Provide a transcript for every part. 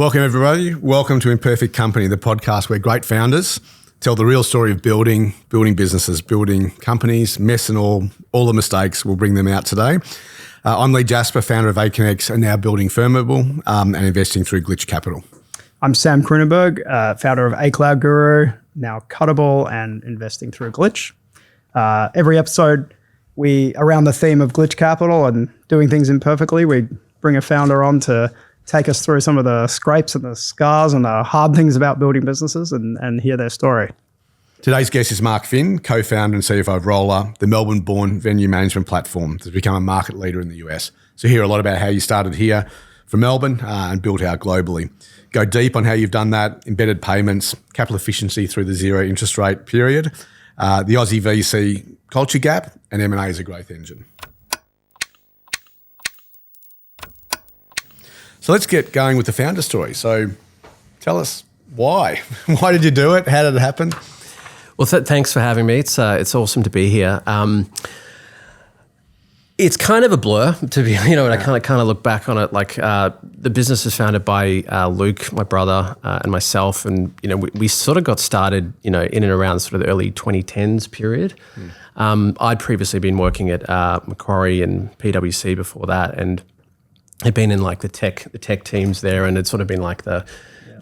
Welcome, everybody. Welcome to Imperfect Company, the podcast where great founders tell the real story of building businesses, building companies, mess and all the mistakes. We'll bring them out today. I'm Leigh Jasper, founder of AConX, and now building Firmable and investing through Glitch Capital. I'm Sam Kroonenburg, founder of A Cloud Guru, now Cuttable and investing through Glitch. Every episode, we around the theme of Glitch Capital and doing things imperfectly, we bring a founder on to take us through some of the scrapes and the scars and the hard things about building businesses and hear their story. Today's guest is Mark Finn, co-founder and CFO of ROLLER, the Melbourne-born venue management platform that's become a market leader in the US. So hear a lot about how you started here from Melbourne and built out globally. Go deep on how you've done that, embedded payments, capital efficiency through the zero interest rate period, the Aussie VC culture gap, and M&A as a growth engine. So let's get going with the founder story. So tell us why. Why did you do it? How did it happen? Well, thanks for having me. It's awesome to be here. It's kind of a blur, to be, and I kind of look back on it. Like the business is founded by Luke, my brother, and myself, and we sort of got started, in and around sort of the early 2010s period. I'd previously been working at Macquarie and PwC before that, and had been in like the tech teams there, and had sort of been like the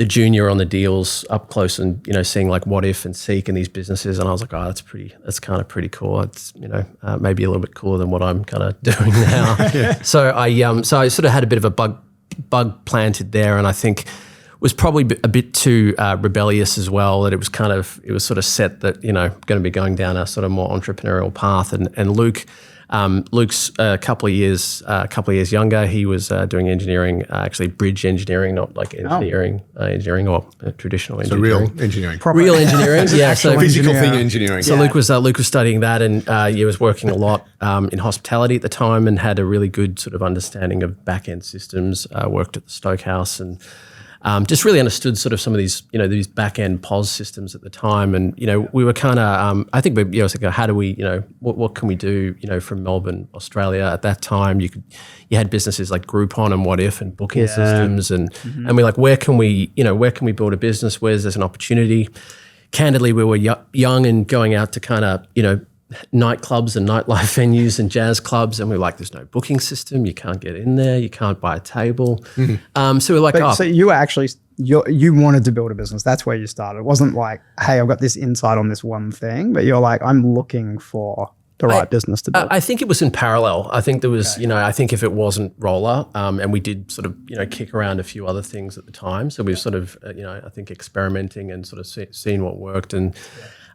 junior on the deals up close, and seeing like What If and Seek and these businesses, and I was like, oh, that's kind of pretty cool. It's maybe a little bit cooler than what I'm kind of doing now. Yeah. So I sort of had a bit of a bug planted there, and I think was probably a bit too rebellious as well. That it was sort of set that going to be going down a sort of more entrepreneurial path, and Luke's a couple of years younger. He was doing engineering, actually bridge engineering, not like engineering or traditional engineering. So real engineering. Real engineering, yeah. So physical thing engineering. So yeah. Luke was studying that, and he was working a lot in hospitality at the time, and had a really good sort of understanding of back end systems. Worked at the Stoke House and. Just really understood sort of some of these, these back-end POS systems at the time. And, we were kind of, I think we was like, how do we, what can we do, from Melbourne, Australia at that time? You had businesses like Groupon and What If and booking systems. And we're like, where can we build a business? Where's there's an opportunity? Candidly, we were young and going out to kind of, nightclubs and nightlife venues and jazz clubs, and we're like, there's no booking system, you can't get in there, you can't buy a table. So we're like, so you were actually you wanted to build a business. That's where you started. It wasn't like, hey, I've got this insight on this one thing, but you're like, I'm looking for the right business to build. I think it was in parallel. I think there was, I think if it wasn't ROLLER, and we did sort of, kick around a few other things at the time. So we were sort of, I think experimenting and sort of seeing what worked. And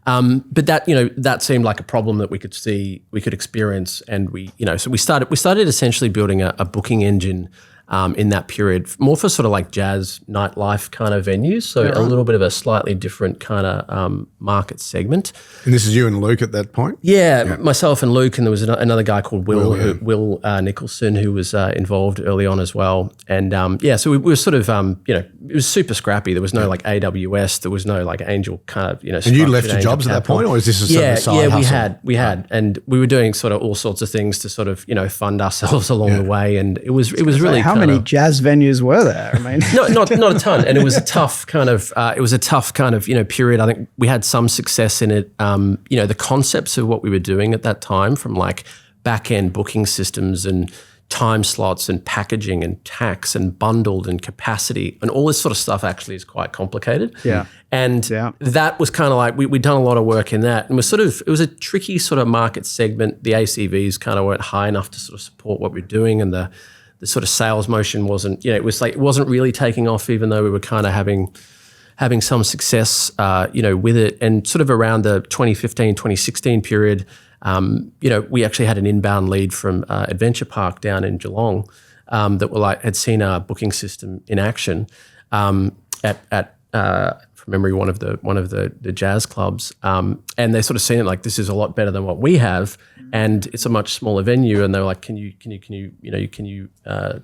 but that, that seemed like a problem that we could experience. And so we started essentially building a booking engine in that period, more for sort of like jazz nightlife kind of venues. So a little bit of a slightly different kind of market segment. And this is you and Luke at that point? Yeah, myself and Luke, and there was another guy called Will Nicholson, who was involved early on as well. And so we were sort of, it was super scrappy. There was no like AWS, there was no like angel kind of, And you left your jobs at that point, or is this a sort of side hustle? we had, and we were doing sort of all sorts of things to sort of, fund ourselves along the way. And it was really how many jazz venues were there? I mean, not a ton, and it was a tough kind of period. I think we had some success in it. The concepts of what we were doing at that time, from like back end booking systems and time slots and packaging and tax and bundled and capacity and all this sort of stuff, actually is quite complicated. Yeah, and that was kind of like we'd done a lot of work in that, and it was a tricky sort of market segment. The ACVs kind of weren't high enough to sort of support what we're doing, and the sort of sales motion wasn't, it was like, it wasn't really taking off, even though we were kind of having some success, with it. And sort of around the 2015, 2016 period, we actually had an inbound lead from Adventure Park down in Geelong that had seen our booking system in action from memory, one of the jazz clubs, and they sort of seen it like, this is a lot better than what we have, and it's a much smaller venue, and they were like, can you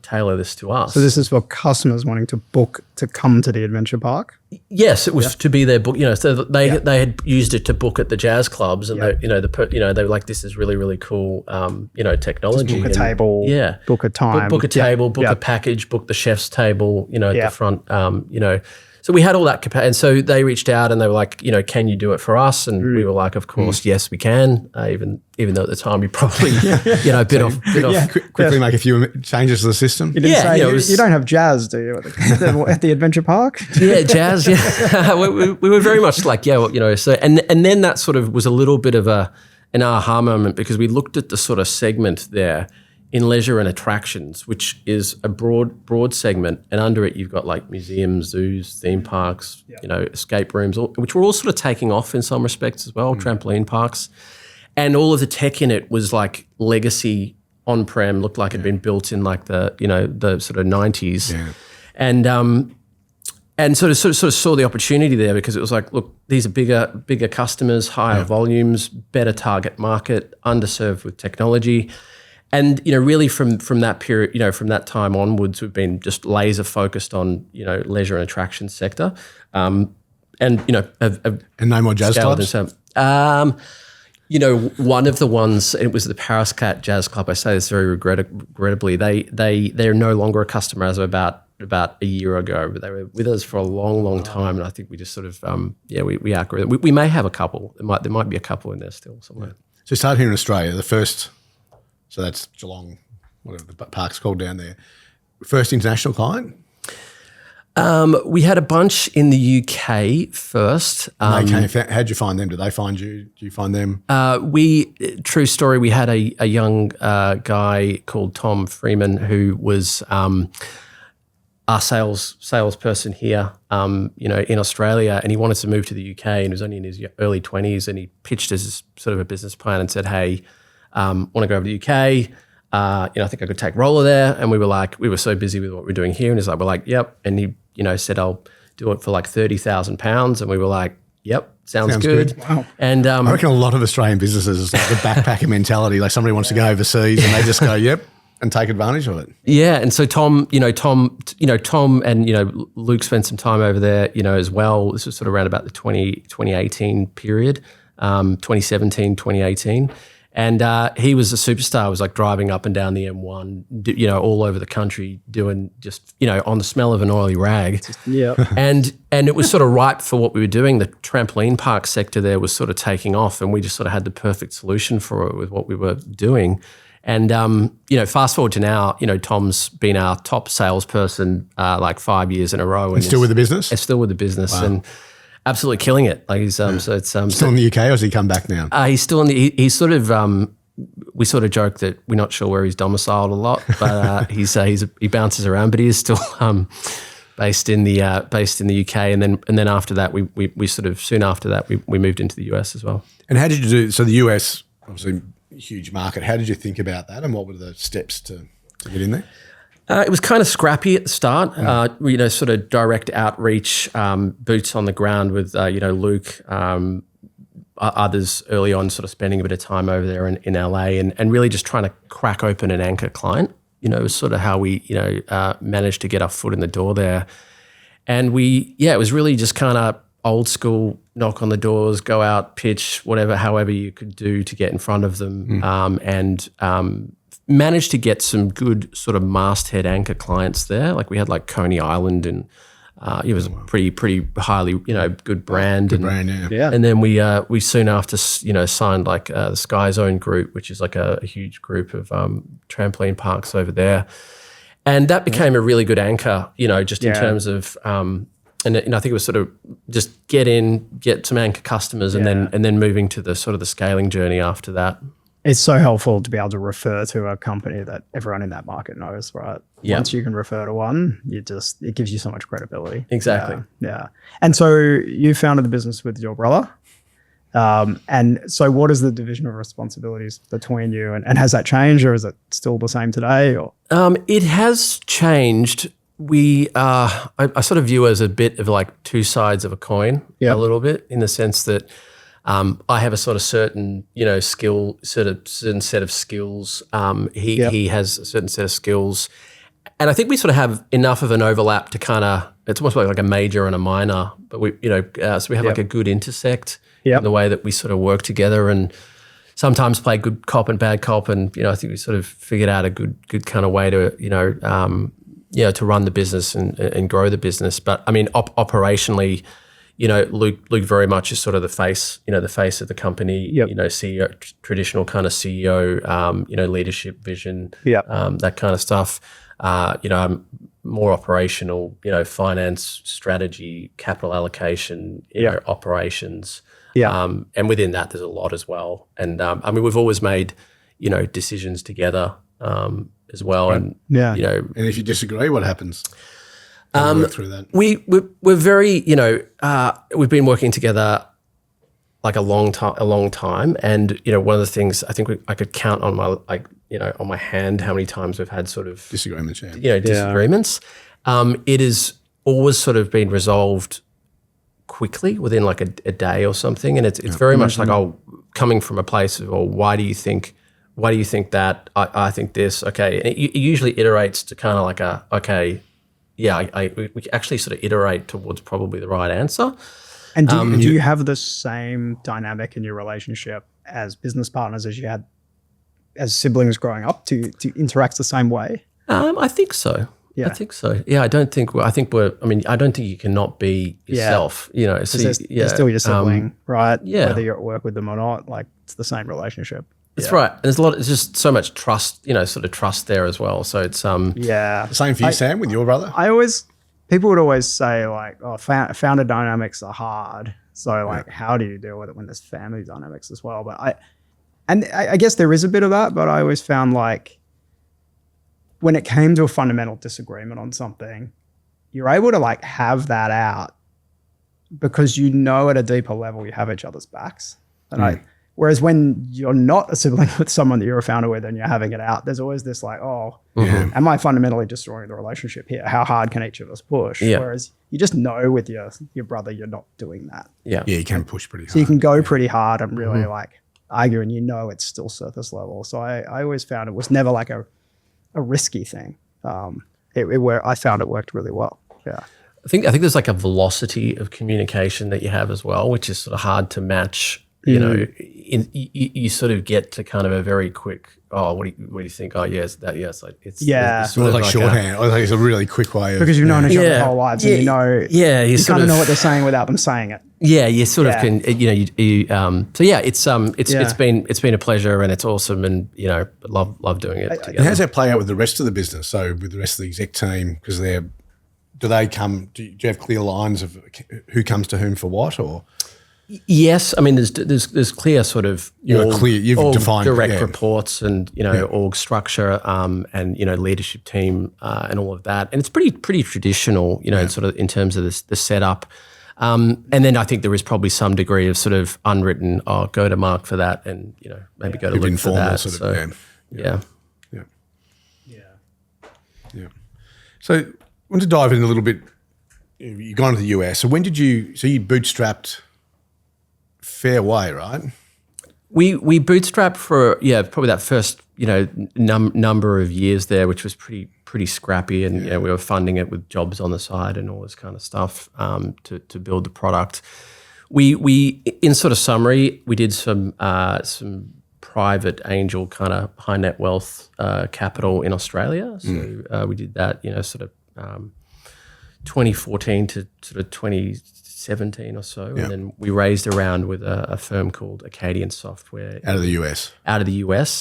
tailor this to us? So this is for customers wanting to book to come to the adventure park? Yes, it was to be their book. So they had used it to book at the jazz clubs, and they were like, this is really, really cool. Technology. Just book a table. Yeah. Book a time. Book a table. Book a package. Book the chef's table. At the front. So we had all that capacity, and so they reached out and they were like, can you do it for us? And we were like, of course, yes, we can. Even though at the time you probably, bit off. Quickly make a few changes to the system. You didn't say you don't have jazz, do you, at the adventure park? Yeah, jazz. Yeah, we were very much like, So and then that sort of was a little bit of an aha moment, because we looked at the sort of segment there in leisure and attractions, which is a broad segment, and under it you've got like museums, zoos, theme parks, escape rooms, which were all sort of taking off in some respects as well, trampoline parks, and all of the tech in it was like legacy on-prem, looked like it had been built in like the sort of 90s, and sort of saw the opportunity there, because it was like, look, these are bigger customers, higher volumes, better target market, underserved with technology. And, really from that period, from that time onwards, we've been just laser focused on, leisure and attraction sector. And no more jazz clubs? One of the ones, it was the Paris Cat Jazz Club. I say this very regrettably. They're no longer a customer as of about a year ago, but they were with us for a long time. And I think we just sort of, we outgrew it. We may have a couple. There might be a couple in there still somewhere. So you started here in Australia, the first... So that's Geelong, whatever the park's called down there. First international client? We had a bunch in the UK first. How'd you find them? Did they find you? Did you find them? True story, we had a young guy called Tom Freeman, who was our salesperson here, in Australia, and he wanted to move to the UK, and he was only in his early 20s, and he pitched us sort of a business plan and said, hey, want to go over to the UK. I think I could take ROLLER there. And we were so busy with what we're doing here. And he's like, we're like, yep. And he, said, I'll do it for like £30,000. And we were like, yep, sounds good. Wow. And I reckon a lot of Australian businesses is like the backpacker mentality. Like somebody wants to go overseas and they just go, yep, and take advantage of it. Yeah. And so Tom and, Luke spent some time over there, as well. This was sort of around about the 2018 period, 2017, 2018. And he was a superstar. He was like driving up and down the M1, all over the country, doing just, on the smell of an oily rag. Yeah. And it was sort of ripe for what we were doing. The trampoline park sector there was sort of taking off, and we just sort of had the perfect solution for it with what we were doing. And, fast forward to now, Tom's been our top salesperson like 5 years in a row. And still with the business? Still with the business. Wow. And absolutely killing it. Like he's so it's still in the UK, or has he come back now? He's still in the. He's sort of. We sort of joke that we're not sure where he's domiciled a lot, but he bounces around. But he is still based in the UK, and then after that, we sort of soon after that we moved into the US as well. And how did you do? So the US, obviously, a huge market. How did you think about that, and what were the steps to get in there? It was kind of scrappy at the start, sort of direct outreach, boots on the ground with, Luke, others early on, sort of spending a bit of time over there in LA and really just trying to crack open an anchor client. It was sort of how we, managed to get our foot in the door there. And it was really just kind of old school, knock on the doors, go out, pitch, however you could do to get in front of them, and managed to get some good sort of masthead anchor clients there. Like we had like Coney Island, and it was a pretty highly, good brand. Good brand, yeah. And then we soon after, signed like the Sky Zone group, which is like a huge group of trampoline parks over there. And that became a really good anchor, just in terms of, and I think it was sort of just get some anchor customers, and then moving to the sort of the scaling journey after that. It's so helpful to be able to refer to a company that everyone in that market knows, right? Yeah. Once you can refer to one, it gives you so much credibility. Exactly. Yeah. And so you founded the business with your brother. And so what is the division of responsibilities between you, and has that changed, or is it still the same today? Or it has changed I sort of view as a bit of like two sides of a coin, Yeah. a little bit, in the sense that I have a sort of certain, certain set of skills. He has a certain set of skills, and I think we sort of have enough of an overlap to kind of, it's almost like a major and a minor, but we, so we have like a good intersect in the way that we sort of work together and sometimes play good cop and bad cop, and I think we sort of figured out a good kind of way to to run the business and grow the business. But I mean, operationally, Luke very much is sort of the face of the company. CEO, traditional kind of CEO, leadership, vision, that kind of stuff. I'm more operational, finance, strategy, capital allocation, operations. And within that, there's a lot as well. And I mean, we've always made, decisions together as well. And and if you disagree, what happens? Work through that. We're very, we've been working together like a long time. And one of the things I think I could count on on my hand how many times we've had sort of Disagreements. Disagreements. It has always sort of been resolved quickly within like a day or something, and it's very much like, coming from a place of, why do you think that? I think this. Okay, and it usually iterates to kind of like we actually sort of iterate towards probably the right answer. And do you have the same dynamic in your relationship as business partners as you had as siblings growing up? To interact the same way? I think so. Yeah. I think so. Yeah, I don't think you cannot be yourself, So So they're still your sibling, right? Yeah. Whether you're at work with them or not, like it's the same relationship. That's right. And there's just so much trust, sort of trust there as well. So it's The same for you, Sam, with your brother? People would always say like, founder dynamics are hard. So like, how do you deal with it when there's family dynamics as well? But I guess there is a bit of that, but I always found like, when it came to a fundamental disagreement on something, you're able to like have that out because at a deeper level you have each other's backs. And whereas when you're not a sibling with someone that you're a founder with and you're having it out, there's always this like, am I fundamentally destroying the relationship here? How hard can each of us push? Yeah. Whereas you just know with your brother you're not doing that. Yeah, you can push pretty hard. So you can go pretty hard and really like argue, and it's still surface level. So I always found it was never like a risky thing. I found it worked really well. Yeah. I think there's like a velocity of communication that you have as well, which is sort of hard to match. You sort of get to kind of a very quick, what do you think? Oh, yes, that, yes. Like it's sort of like shorthand. I think it's a really quick way of, because you've known each other their whole lives, and you kind of know what they're saying without them saying it. Yeah, you sort of can, so yeah, it's been a pleasure, and it's awesome, and love doing it together. And how does that play out with the rest of the business? So with the rest of the exec team, because do you have clear lines of who comes to whom for what, or? Yes, I mean there's clear sort of you've defined direct reports and org structure and leadership team and all of that, and it's pretty traditional sort of in terms of the setup, and then I think there is probably some degree of sort of unwritten go to Mark for that, and maybe go to Luke for that. Sort of, yeah. So I want to dive in a little bit. You've gone to the US. So when did you? So you bootstrapped. Fair way, right? We bootstrapped for probably that first number of years there, which was pretty scrappy, and we were funding it with jobs on the side and all this kind of stuff to build the product. We in sort of summary, we did some private angel kind of high net wealth capital in Australia. So we did that, sort of 2014 to sort of 2017 or so, and then we raised a round with a firm called Acadian Software out of the US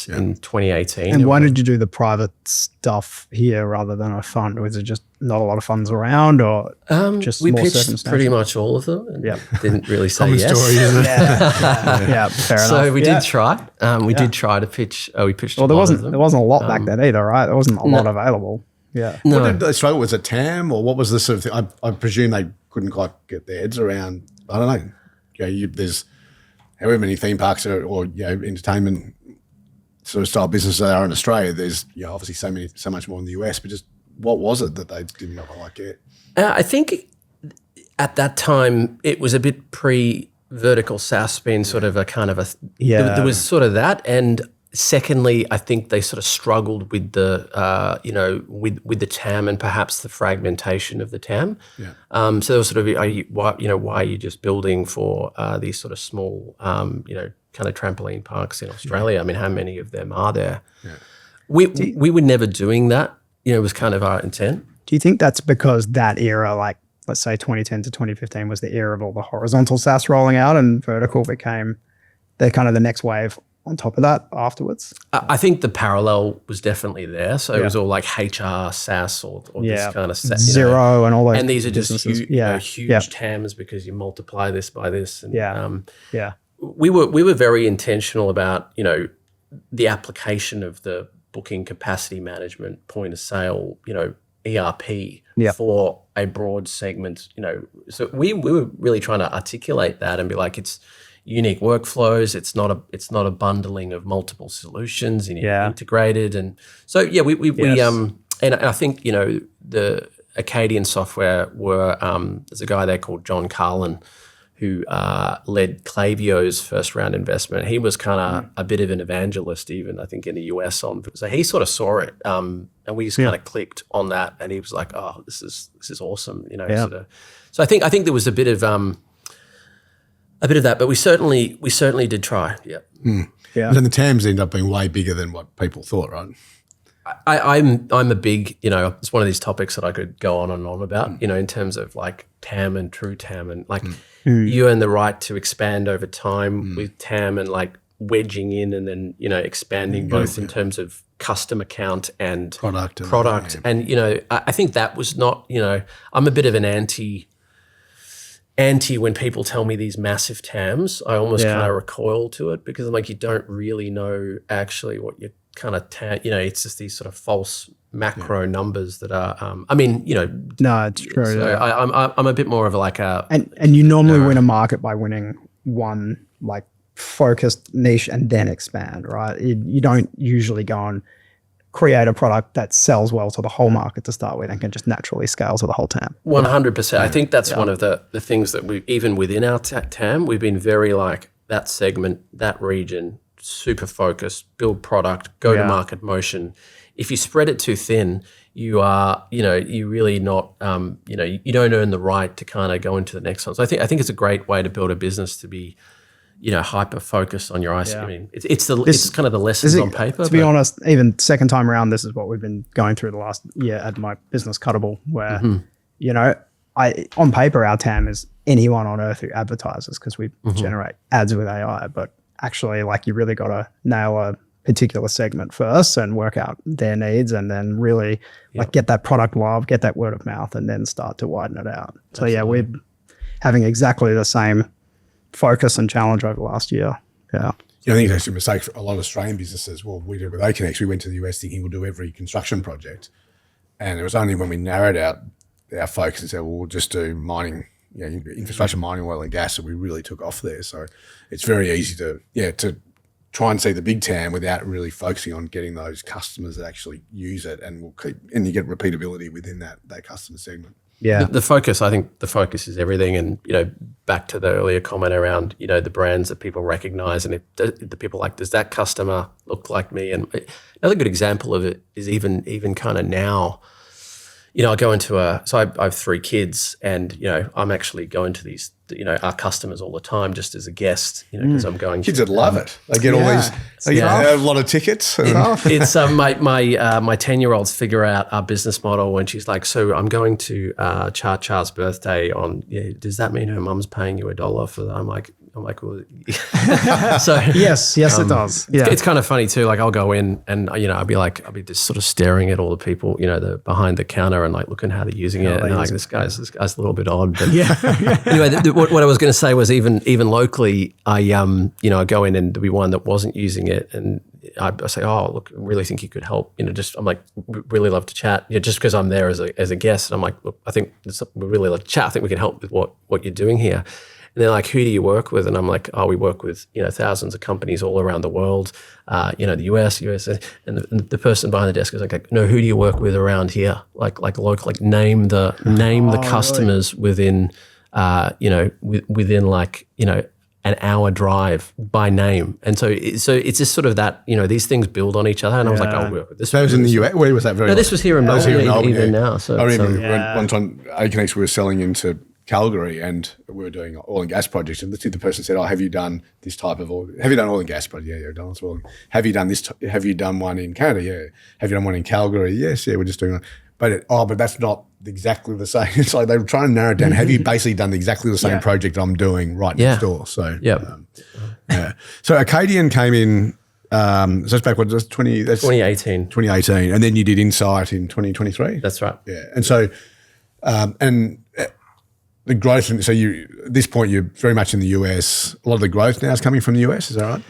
in 2018. And why did you do the private stuff here rather than a fund? Was it just not a lot of funds around, or just we more pitched pretty much all of them and didn't really say Common yes. story, isn't it? Fair enough. So we did try. We did try to pitch. We pitched. Well, there wasn't a lot back then either, right? There wasn't a lot available. Yeah. No. What did they struggle? Was it TAM, or what was the sort of thing? I presume they couldn't quite get their heads around. I don't know. There's however many theme parks or entertainment sort of style businesses there are in Australia. There's obviously so much more in the US, but just what was it that they did not like it? I think at that time it was a bit pre-vertical SaaS being sort of a kind of a there was sort of that, and secondly, I think they sort of struggled with the with the TAM and perhaps the fragmentation of the TAM. Yeah. So there was sort of why are you just building for these sort of small kind of trampoline parks in Australia? I mean, how many of them are there? Yeah. We were never doing that. It was kind of our intent. Do you think that's because that era, like let's say 2010 to 2015, was the era of all the horizontal SaaS rolling out, and vertical became the kind of the next wave on top of that afterwards? I think the parallel was definitely there. So it was all like HR, SaaS, or this kind of Xero and all those. And these are just huge TAMs because you multiply this by this. And, we were very intentional about the application of the booking capacity management, point of sale, ERP for a broad segment. So we were really trying to articulate that and be like, it's unique workflows. It's not a bundling of multiple solutions and integrated. And so and I think the Acadian software were there's a guy there called John Carlin who led Klaviyo's first round investment. He was kind of a bit of an evangelist, even I think in the US so he sort of saw it, and we just kind of clicked on that, and he was like, "Oh, this is awesome," Sort of. So I think there was a bit of that, but we certainly did try. Yeah. Yeah. But then the TAMs ended up being way bigger than what people thought, right? I'm a big, it's one of these topics that I could go on and on about, in terms of like TAM and true TAM, and like you earn the right to expand over time with TAM and like wedging in and then, expanding both in terms of customer count and product. And, I think that was not, I'm a bit of an anti when people tell me these massive TAMs. I almost kind of recoil to it because I'm like, you don't really know actually what you're kind of it's just these sort of false macro numbers that are no, it's true. So I'm a bit more of like a and you normally win a market by winning one like focused niche and then expand, right? You don't usually go and create a product that sells well to the whole market to start with and can just naturally scale to the whole TAM. 100%. I think that's one of the things that we, even within our TAM, we've been very like that segment, that region, super focused, build product, go to market motion. If you spread it too thin, you are, you really not, you don't earn the right to kind of go into the next one. So I think it's a great way to build a business to be, hyper focused on your IC. I mean, it's kind of the lessons on paper. To be honest, even second time around, this is what we've been going through the last year at my business Cuttable, where, on paper, our TAM is anyone on earth who advertises because we generate ads with AI, but actually, like, you really got to nail a particular segment first and work out their needs, and then really like get that product love, get that word of mouth, and then start to widen it out. So we're having exactly the same focus and challenge over the last year. Yeah. I think it's actually a mistake for a lot of Australian businesses. Well, we did with AConnect. We went to the US thinking we'll do every construction project. And it was only when we narrowed out our focus and said, well, we'll just do mining, infrastructure, mining, oil and gas, that we really took off there. So it's very easy to try and see the big TAM without really focusing on getting those customers that actually use it, and you get repeatability within that customer segment. Yeah. The focus, I think the focus is everything. And, back to the earlier comment around, the brands that people recognize, and if the people like, does that customer look like me? And another good example of it is even kind of now, I go into so I have 3 kids, and, I'm actually going to these, our customers all the time just as a guest, because I'm going. Kids that love it. They get all these, they get a lot of tickets. It's my 10-year-olds figure out our business model when she's like, so I'm going to Char's birthday on, does that mean her mum's paying you $1 for that? I'm like, well, so yes, it does. Yeah. It's kind of funny too. Like, I'll go in and, I'll be just sort of staring at all the people, the behind the counter, and like looking how they're using it. And like, this guy's a little bit odd, but anyway, what I was going to say was even locally, I go in and there'll be one that wasn't using it, and I say, oh, look, I really think you could help. I'm like, really love to chat. Just because I'm there as a guest, and I'm like, look, I think we really love to chat. I think we can help with what you're doing here. they're like, who do you work with? And I'm like, oh, we work with, thousands of companies all around the world, the US, and the person behind the desk is like, no, who do you work with around here? Like local, like name the customers within, within an hour drive by name. And so it's just sort of that, these things build on each other. And I was like, oh, we work with this. So it was in the US. Where was that? No, this was here in Melbourne, even now. So I remember one time Aconex we were selling into Calgary and we were doing oil and gas projects, and the person said, oh, have you done this type of oil? Have you done oil and gas project? Yeah, done as well. Have you done this? Have you done one in Canada? Yeah. Have you done one in Calgary? Yes, yeah, we're just doing one. But that's not exactly the same. It's like they were trying to narrow it down. Have you basically done exactly the same project I'm doing right next door? So So Acadian came in. So that's back what? That's 2018. 2018, and then you did Insight in 2023. That's right. Yeah, and so the growth. So at this point you're very much in the US. A lot of the growth now is coming from the US. Is that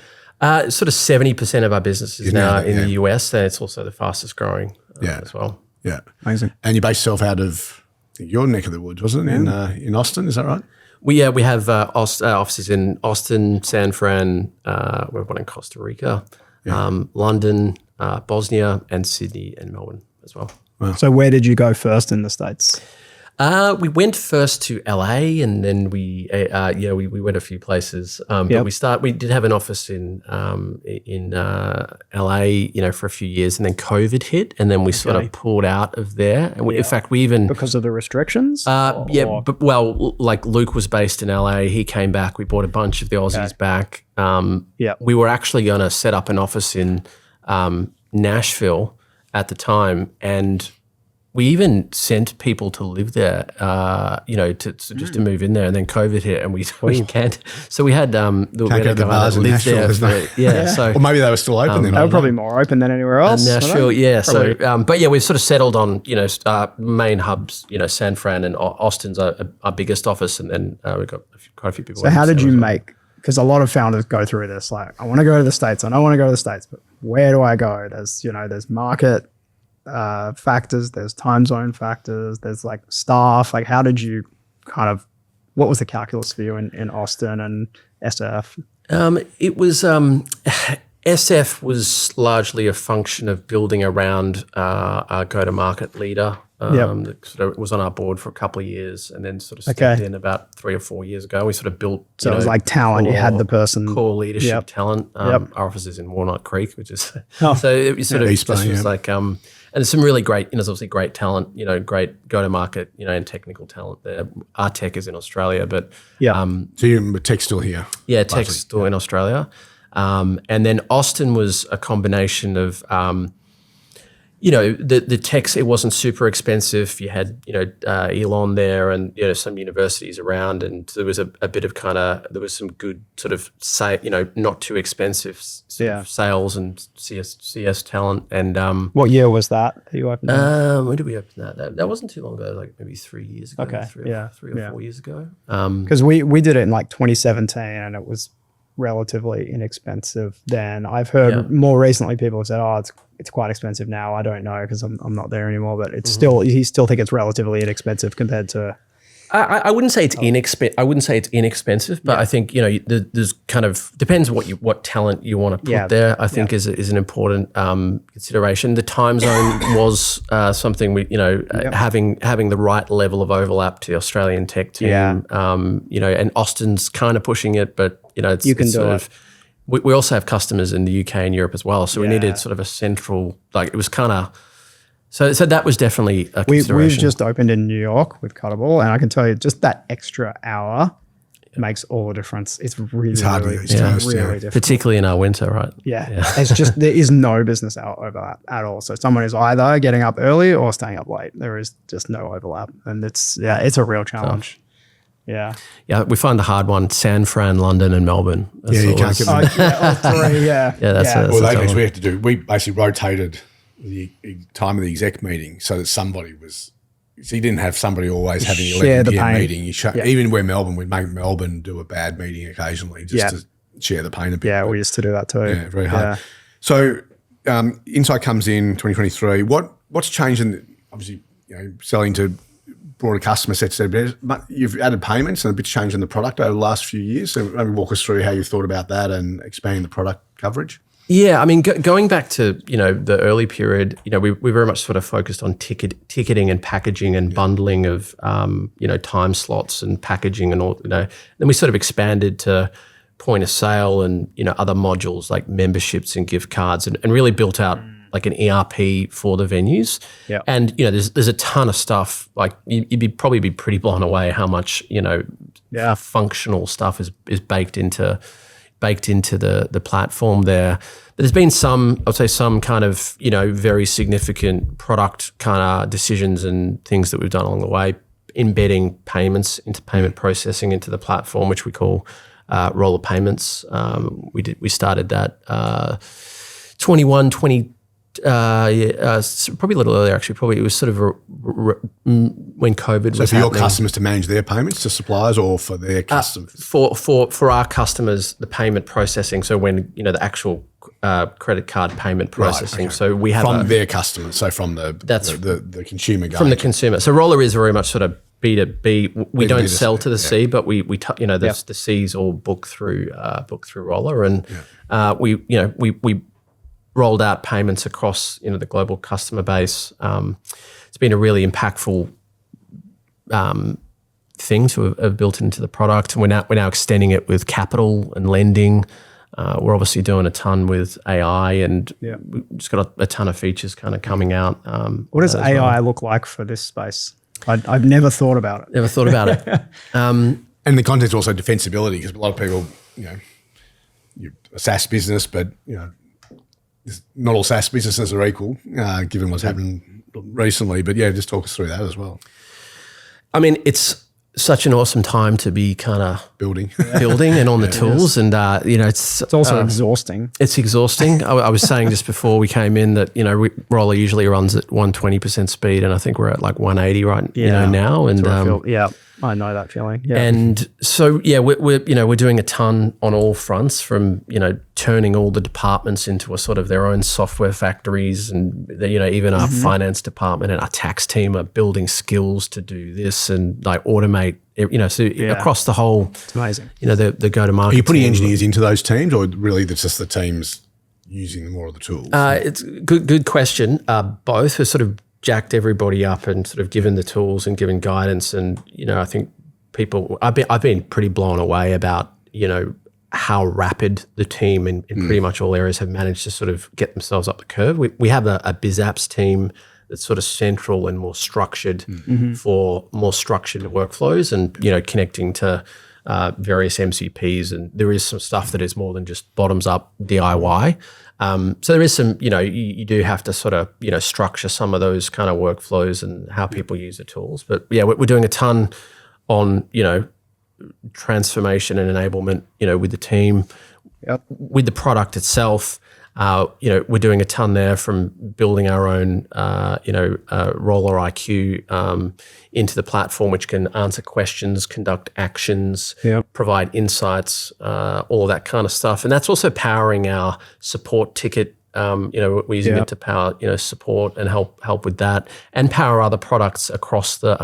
right? Sort of 70% of our business is now in the US, and it's also the fastest growing as well. Yeah, amazing. And you based yourself out of your neck of the woods, wasn't it? In Austin, is that right? We have offices in Austin, San Fran. We have one in Costa Rica, London, Bosnia, and Sydney and Melbourne as well. Wow. So where did you go first in the States? We went first to LA, and then we went a few places. But we did have an office in LA, for a few years, and then COVID hit, and then we sort of pulled out of there. And in fact, we even because of the restrictions. But like Luke was based in LA, he came back. We brought a bunch of the Aussies back. We were actually going to set up an office in Nashville at the time, and we even sent people to live there, just to move in there, and then COVID hit, and we can't. So we had go to the bars in Nashville, So or maybe they were still open then. They were probably more open than anywhere else. Nashville, So, we've sort of settled on main hubs. San Fran and Austin's our biggest office, and then we've got quite a few people. So how did you make? Because a lot of founders go through this. Like, I want to go to the States. I don't want to go to the States, but where do I go? There's market factors, there's time zone factors, there's like staff. Like, how did you what was the calculus for you in Austin and SF? It was SF was largely a function of building around our go-to-market leader. That sort of was on our board for a couple of years, and then sort of stepped in about 3 or 4 years ago. We sort of built. So it was like talent. You had the person, core leadership talent. Our office is in Walnut Creek, which is so it sort of just was like and there's some really great, there's obviously great talent, great go-to-market, and technical talent there. Our tech is in Australia, but so your tech's still here. Yeah, tech's still in Australia, and then Austin was a combination of. The techs, it wasn't super expensive. You had, Elon there and, some universities around, and there was a bit of there was some good sort of not too expensive sales and CS talent. And what year was that you opened? When did we open that? That wasn't too long ago, like maybe 3 years ago. Okay. 3 or 4 years ago. Because we did it in like 2017, and it was relatively inexpensive then. I've heard more recently people have said, oh, it's quite expensive now. I don't know because I'm not there anymore, but it's still, you still think it's relatively inexpensive compared to. I wouldn't say it's I wouldn't say it's inexpensive, but I think there's kind of depends what talent you want to put there. I think is an important consideration. The time zone was something we having the right level of overlap to the Australian tech team. And Austin's kind of pushing it, but it's, you can it's do sort it. of. We also have customers in the UK and Europe as well, so we needed sort of a central. Like it was kind of. So that was definitely a consideration. We've just opened in New York with Cuttable, and I can tell you just that extra hour makes all the difference. It's really, hard really, to get used to, really difficult. Particularly in our winter, right? Yeah. It's just, there is no business overlap at all. So someone is either getting up early or staying up late. There is just no overlap. And it's a real challenge. Yeah. Yeah, we find the hard one, San Fran, London, and Melbourne. That's you can't get them. All three, that's we had to do. We basically rotated the time of the exec meeting so that somebody was. So you didn't have somebody always having the 11 p.m. meeting. Even where Melbourne, we'd make Melbourne do a bad meeting occasionally just to share the pain a bit. Yeah, we used to do that too. Yeah, very hard. Yeah. So Insight comes in 2023. What's changed in obviously selling to broader customer set today, but you've added payments and a bit of change in the product over the last few years. So maybe walk us through how you thought about that and expanding the product coverage. Yeah, I mean, going back to, the early period, we very much sort of focused on ticketing and packaging and bundling of, time slots and packaging and all, Then we sort of expanded to point of sale and, other modules like memberships and gift cards and really built out like an ERP for the venues. Yeah. And, there's a ton of stuff, like you'd probably be pretty blown away how much, functional stuff is baked into the platform there. But there's been some kind of, very significant product kind of decisions and things that we've done along the way, embedding payments into payment processing into the platform, which we call Roller Payments. We started that 21, 20, probably a little earlier actually. Probably it was sort of when COVID was for happening. your customers to manage their payments to suppliers or for their customers? For our customers, the payment processing. So when the actual credit card payment processing. Right, okay. So we have from their customers. So from the consumer guy. From the consumer. So Roller is very much sort of B2B. We don't sell to the C, but the C's all book through Roller, and we rolled out payments across the global customer base. It's been a really impactful thing to have built into the product, and we're now extending it with capital and lending. We're obviously doing a ton with AI, and we've just got a ton of features kind of coming out. What does AI look like for this space? I've never thought about it. Never thought about it. And the content's also defensibility, because a lot of people, you're a SaaS business, but not all SaaS businesses are equal, given what's happening recently. But just talk us through that as well. I mean, it's such an awesome time to be kind of building and on the tools, and it's also exhausting. It's exhausting. I was saying just before we came in that Roller usually runs at 120% speed, and I think we're at like 180 now. And I know that feeling. Yeah. And so we're doing a ton on all fronts, from turning all the departments into a sort of their own software factories, and even our finance department and our tax team are building skills to do this and like automate. Across the whole, it's amazing. The go-to-market. Are you putting team. engineers into those teams, or really that's just the teams using more of the tools? It's a good question. Both. We've sort of jacked everybody up and sort of given the tools and given guidance, and I think I've been pretty blown away about how rapid the team in pretty much all areas have managed to sort of get themselves up the curve. We have a biz apps team that's sort of central and more structured for more structured workflows, and connecting to various MCPs, and there is some stuff that is more than just bottoms up DIY. So there is some, you do have to sort of, structure some of those kind of workflows and how people use the tools. But we're doing a ton on, transformation and enablement, with the team, with the product itself. We're doing a ton there, from building our own, Roller IQ into the platform, which can answer questions, conduct actions, provide insights, all of that kind of stuff. And that's also powering our support ticket. We're using it to power, support and help with that, and power other products across the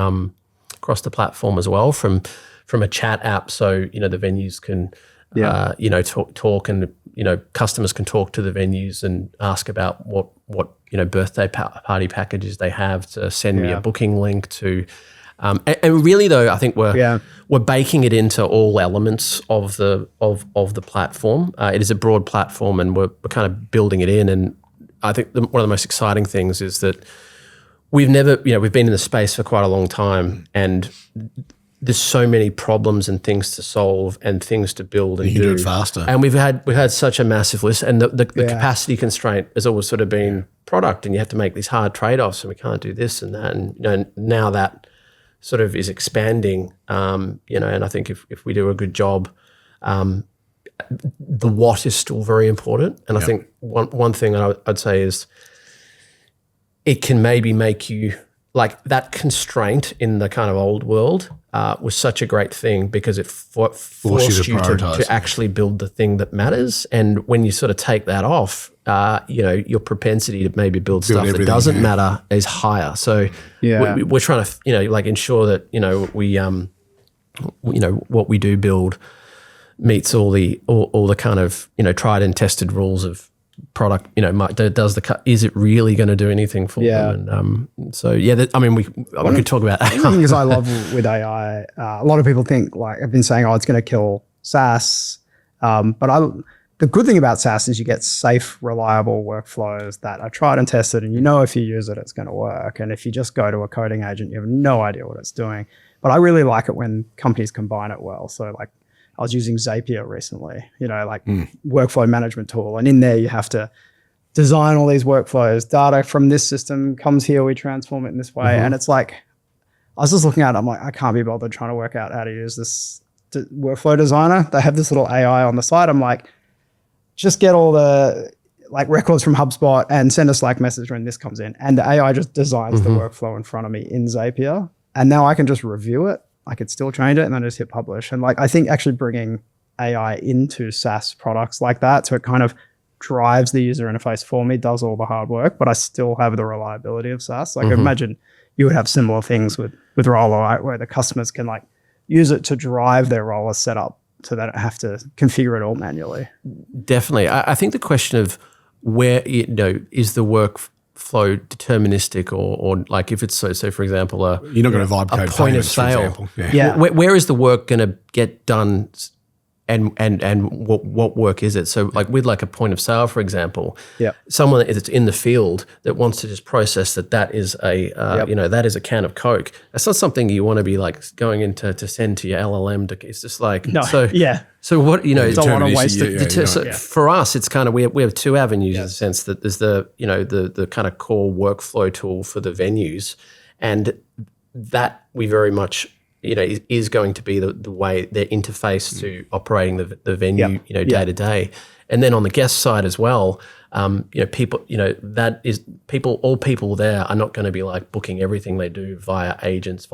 platform as well, from a chat app. So the venues can talk, and customers can talk to the venues and ask about what birthday party packages they have, to send me a booking link to. And really, though, I think we're baking it into all elements of the platform. It is a broad platform, and we're kind of building it in. And I think one of the most exciting things is that we've been in the space for quite a long time, and there's so many problems and things to solve and things to build and you can do it faster. And we've had such a massive list, and the capacity constraint has always sort of been product, and you have to make these hard trade-offs, and we can't do this and that. And now that sort of is expanding, and I think if we do a good job, the what is still very important. And I think one thing I'd say is it can maybe make you, like, that constraint in the kind of old world was such a great thing because it forced you to actually build the thing that matters. And when you sort of take that off, your propensity to maybe build stuff that doesn't matter is higher. So we're trying to, ensure that, we, what we do build meets all the kind of, tried and tested rules of product, is it really going to do anything for them? And we could talk about AI. One of the things I love with AI, a lot of people think, like I've been saying, it's going to kill SaaS. But the good thing about SaaS is you get safe, reliable workflows that are tried and tested, and if you use it, it's going to work. And if you just go to a coding agent, you have no idea what it's doing. But I really like it when companies combine it well. So like I was using Zapier recently, workflow management tool. And in there, you have to design all these workflows. Data from this system comes here, we transform it in this way. And it's like, I was just looking at it, I'm like, I can't be bothered trying to work out how to use this workflow designer. They have this little AI on the side. I'm like, just get all the records from HubSpot and send a Slack message when this comes in. And the AI just designs the workflow in front of me in Zapier. And now I can just review it. I could still change it and then just hit publish. And I think actually bringing AI into SaaS products like that, so it kind of drives the user interface for me, does all the hard work, but I still have the reliability of SaaS. Imagine you would have similar things with Roller, right, where the customers can use it to drive their Roller setup so they don't have to configure it all manually. Definitely. I think the question of where, is the workflow deterministic or if it's so for example, you're not going to vibe code point of sale. Where is the work going to get done and what work is it? So with a point of sale, for example, someone that's in the field that wants to just process that is a that is a can of Coke. That's not something you want to be going into to send to your LLM. It's just So what it's a lot of waste. For us, it's kind of we have two avenues in the sense that there's the kind of core workflow tool for the venues, and that we very much is going to be the way their interface to operating the venue day to day, and then on the guest side as well. People, all people there are not going to be booking everything they do via agents,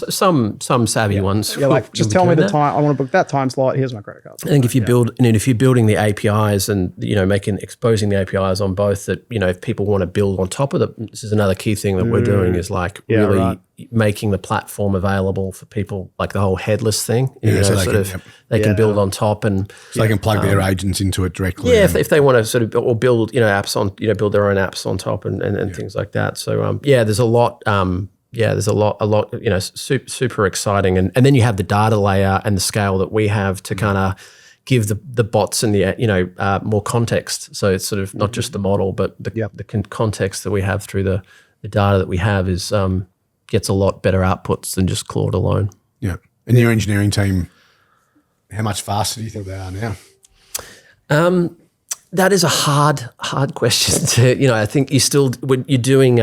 some savvy ones. Just tell me the time, I want to book that time slot, here's my credit card. I think if you if you're building the APIs and, exposing the APIs on both that, if people want to build on top of this is another key thing that we're doing is really making the platform available for people, the whole headless thing, they can build on top and so they can plug their agents into it directly. Yeah, if they want to sort of or build apps on build their own apps on top and things like that. So there's a lot. There's a lot. Super exciting, and then you have the data layer and the scale that we have to kind of give the bots and the more context. So it's sort of not just the model, but the context that we have through the data that we have is gets a lot better outputs than just Claude alone. Yeah, and your engineering team, how much faster do you think they are now? That is a hard question to, I think when you're doing,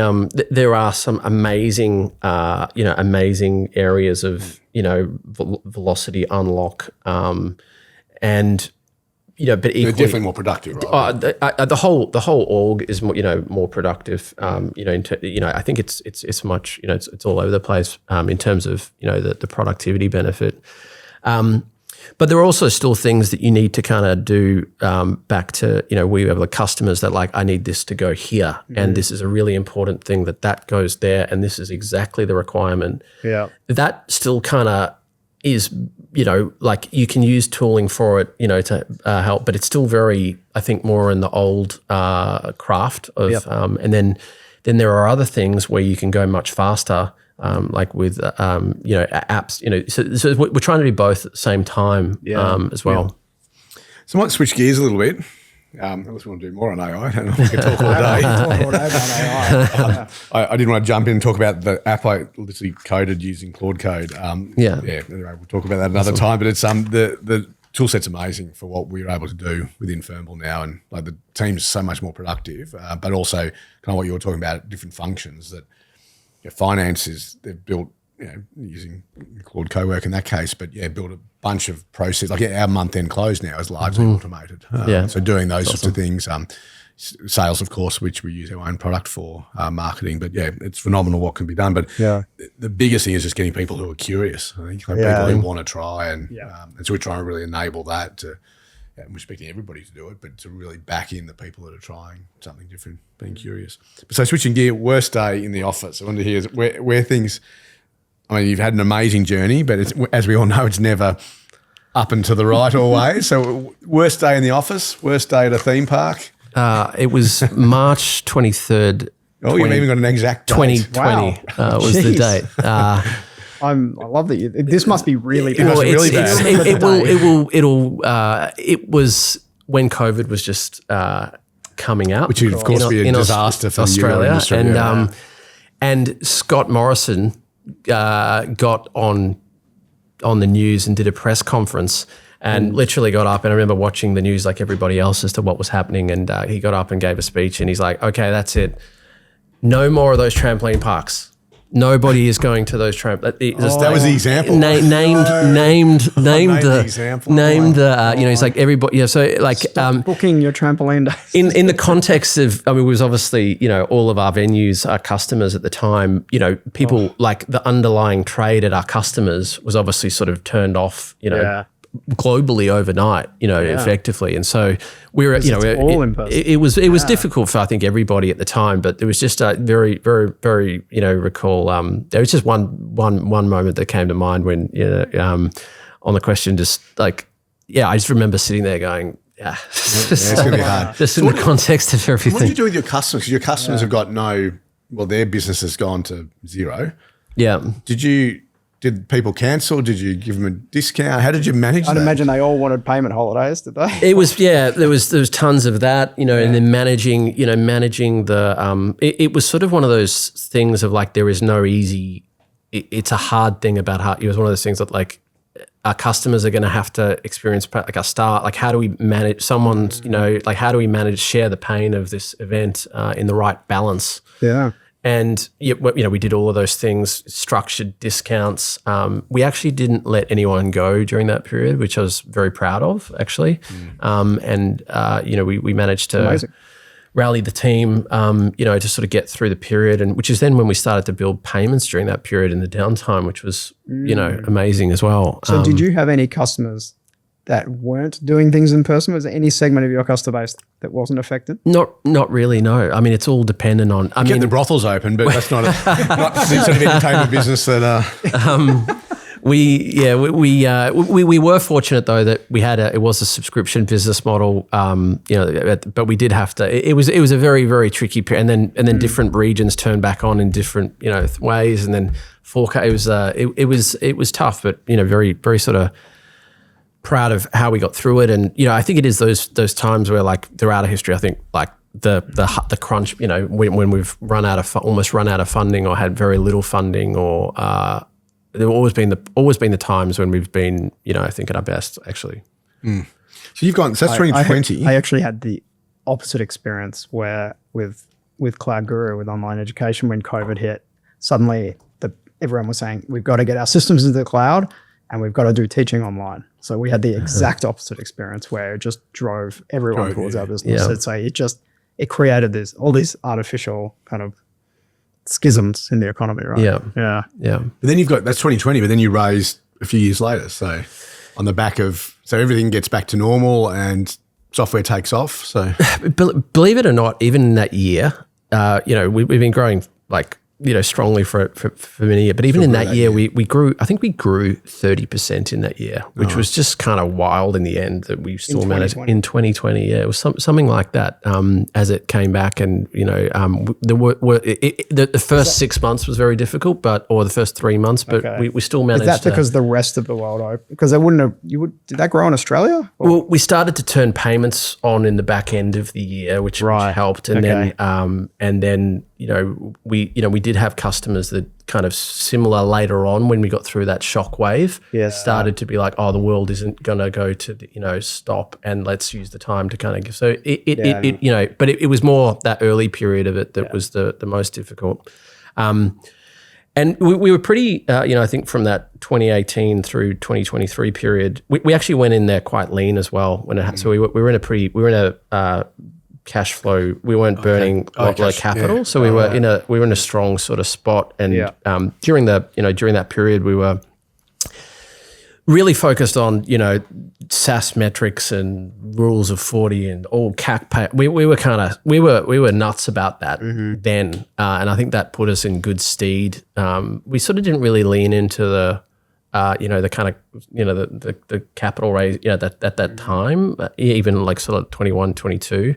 there are some amazing, amazing areas of, velocity unlock, and, but equally, they're definitely more productive, right? The whole org is more, more productive. I think it's much, it's all over the place, in terms of, the productivity benefit. But there are also still things that you need to kind of do back to, we have the customers that I need this to go here. And this is a really important thing that goes there. And this is exactly the requirement. Yeah. That still kind of is, you can use tooling for it, to help, but it's still very, I think, more in the old craft of, and then there are other things where you can go much faster. With apps, so we're trying to do both at the same time as well. So I might switch gears a little bit. Unless we want to do more on AI, I don't know if we can talk all day. I didn't want to jump in and talk about the app I literally coded using Claude Code. Anyway, we'll talk about that another time. But it's the tool set's amazing for what we were able to do within Firmable now, and the team's so much more productive. But also kind of what you were talking about, different functions that. Finances, they've built using Claude Cowork in that case, but build a bunch of process. Like our month-end close now is largely automated. So doing those sorts of things. Sales, of course, which we use our own product for, marketing. But it's phenomenal what can be done. But the biggest thing is just getting people who are curious. I think people who want to try, and so we're trying to really enable that. To, we're expecting everybody to do it, but to really back in the people that are trying something different, being curious. So switching gear, worst day in the office. I wonder here where things. I mean, you've had an amazing journey, but it's, as we all know, it's never up and to the right always. So worst day in the office, worst day at a theme park. It was March 23rd. Oh, you've even got an exact date. 2020 was the date. I love that this must be really bad. It was when COVID was just coming out, which would of course be a disaster for Australia. The industry, and Scott Morrison got on the news and did a press conference. And literally got up, and I remember watching the news like everybody else as to what was happening. And he got up and gave a speech, and he's like, "Okay, that's it. No more of those trampoline parks. Nobody is going to those trampoline." That was the example. Named the example. He's like everybody. Yeah, so like booking your trampoline days. in the context of, I mean, it was obviously, all of our venues, our customers at the time, people like the underlying trade at our customers was obviously sort of turned off, globally overnight, effectively. And so we were, all in person. It was difficult for, I think, everybody at the time, but there was just a very, very, very, recall, there was just one moment that came to mind when, on the question, just like, I just remember sitting there going, it's going to be hard. Just in the context of everything. What did you do with your customers? Because your customers have got their business has gone to zero. Yeah. Did people cancel? Did you give them a discount? How did you manage that? I'd imagine they all wanted payment holidays, did they? It was, there was tons of that, and then managing the, it was sort of one of those things of like, there is no easy, it's a hard thing about how, it was one of those things that like our customers are going to have to experience like a start, like how do we manage someone's, like how do we share the pain of this event in the right balance? Yeah. And, we did all of those things, structured discounts. We actually didn't let anyone go during that period, which I was very proud of, actually. We managed to rally the team, to sort of get through the period, and which is then when we started to build payments during that period in the downtime, which was, amazing as well. So did you have any customers that weren't doing things in person? Was there any segment of your customer base that wasn't affected? Not really, no. I mean, it's all dependent on. I mean, the brothels open, but that's not the sort of entertainment business that. We were fortunate though that we had it was a subscription business model, but we did have to. It was a very, very tricky period, and then different regions turned back on in different ways, and then 4K. It was tough, but very, very sort of proud of how we got through it. And I think it is those times where like throughout our history, I think like the crunch, when we've almost run out of funding or had very little funding, or there have always been the times when we've been I think at our best actually. So you've gone. So that's 2020. I actually had the opposite experience where with Cloud Guru, with online education, when COVID hit, suddenly everyone was saying we've got to get our systems into the cloud and we've got to do teaching online. So we had the exact opposite experience where it just drove everyone towards our business. Yeah. So it created all these artificial kind of schisms in the economy, right? Yeah. But then that's 2020, but then you raised a few years later. So on the back of, everything gets back to normal and software takes off. So believe it or not, even in that year, we've been growing like, strongly for many years. But even in that year, we grew, I think we grew 30% in that year, which was just kind of wild in the end that we still managed in 2020. Yeah, it was something like that as it came back. And, the first 6 months was very difficult, or the first 3 months, but we still managed. Is that because the rest of the world, because they wouldn't have, did that grow in Australia? Or? Well, we started to turn payments on in the back end of the year, which helped. And then, we did have customers that kind of similar later on when we got through that shock wave, started to be like, oh, the world isn't going to go to, stop, and let's use the time to kind of give. So but it was more that early period of it that was the most difficult. And we were pretty, I think from that 2018 through 2023 period, we actually went in there quite lean as well. So we were in a cash flow. We weren't burning a lot of capital, yeah. so we were in a strong sort of spot. And during that period, we were really focused on SaaS metrics and rules of 40 and all CAC pay. We were nuts about that then, and I think that put us in good stead. We sort of didn't really lean into the the capital raise at that time, even like sort of 21, 22.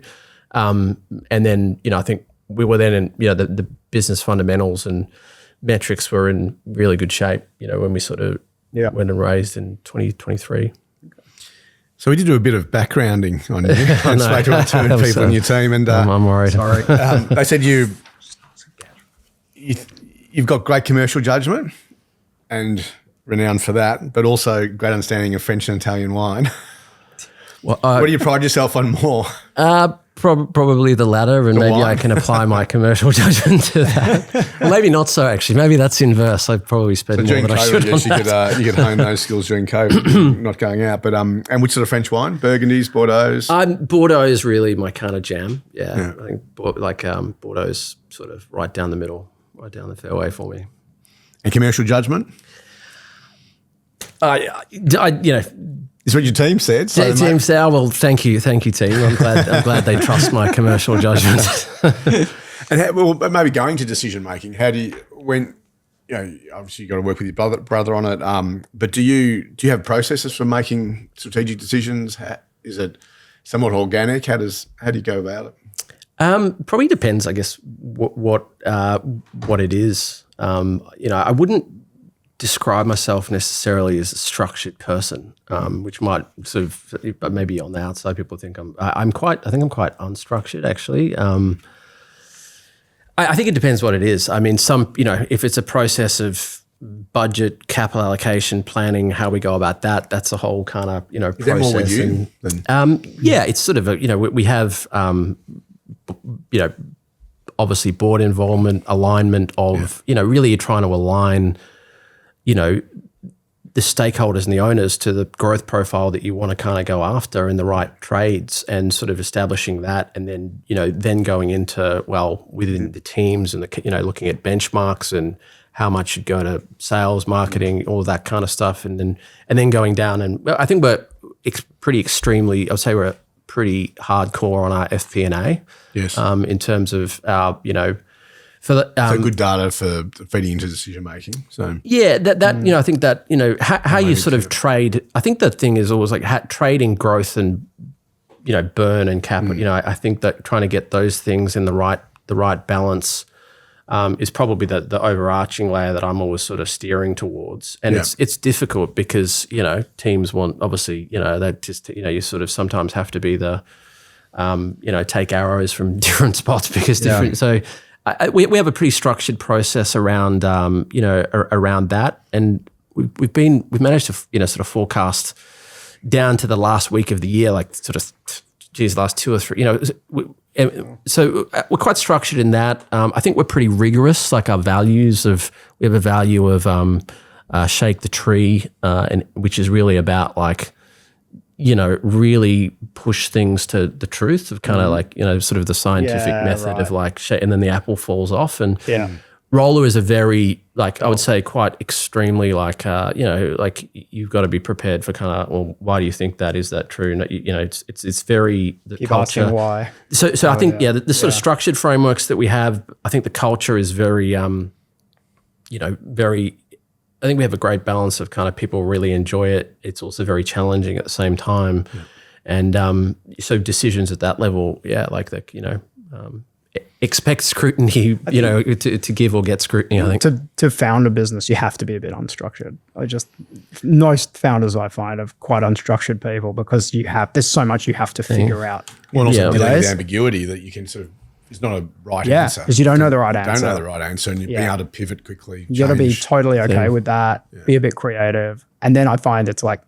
And then I think we were then in the business fundamentals and metrics were in really good shape. When we sort of went and raised in 2023. So we did do a bit of backgrounding on you. I spoke to two people in your team, and I'm worried. Sorry, they said you've got great commercial judgment and renowned for that, but also great understanding of French and Italian wine. Well, what do you pride yourself on more? Probably the latter, and maybe I can apply my commercial judgment to that. Well, maybe not so, actually. Maybe that's inverse. I'd probably spend more than I should on that. You could hone those skills during COVID, not going out. But and which sort of French wine? Burgundies, Bordeaux? Bordeaux is really my kind of jam. Yeah. I think Bordeaux's sort of right down the middle, right down the fairway for me. And commercial judgment? Is what your team said. So team said, well, thank you, team. I'm glad they trust my commercial judgment. And maybe going to decision making. How do you obviously you've got to work with your brother on it. But do you have processes for making strategic decisions? Is it somewhat organic? How do you go about it? Probably depends, I guess, what it is. I wouldn't describe myself necessarily as a structured person, which might sort of maybe on the outside people think I'm quite unstructured actually. I think it depends what it is. I mean, if it's a process of budget, capital allocation, planning, how we go about that, that's a whole kind of process. Is that more with you it's sort of we have obviously board involvement, alignment of really you're trying to align the stakeholders and the owners to the growth profile that you want to kind of go after in the right trades, and sort of establishing that, and then then going into within the teams and looking at benchmarks and how much should go to sales, marketing, all of that kind of stuff, and then going down, and I think we're pretty extremely. I would say we're pretty hardcore on our FP&A. Yes. In terms of our so good data for feeding into decision making. So I think that how you sort of trade. I think the thing is always like trading growth and burn and capital. I think that trying to get those things in the right balance is probably the overarching layer that I'm always sort of steering towards. And it's difficult because teams want obviously that just you sort of sometimes have to be the take arrows from different spots because different so. We have a pretty structured process around around that, and we've managed to sort of forecast down to the last week of the year, like sort of last 2 or 3. So we're quite structured in that. I think we're pretty rigorous. Like our values we have a value of shake the tree, and which is really about like. Really push things to the truth of kind of like, sort of the scientific method of like, and then the apple falls off. And ROLLER is a very, like, I would say quite extremely like, like you've got to be prepared for kind of, well, why do you think that? Is that true? It's very, the Keep culture. asking why. So I think, the sort of structured frameworks that we have, I think the culture is very, very, I think we have a great balance of kind of people really enjoy it. It's also very challenging at the same time. Yeah. And so decisions at that level, expect scrutiny, to give or get scrutiny, I think. To found a business, you have to be a bit unstructured. Most founders I find are quite unstructured people because there's so much you have to figure out. Well, also dealing with ambiguity that you can sort of, it's not a right answer. Because you don't know the right answer. Don't know the right answer, and you're being able to pivot quickly. You got to be totally okay with that, be a bit creative. And then I find it's like,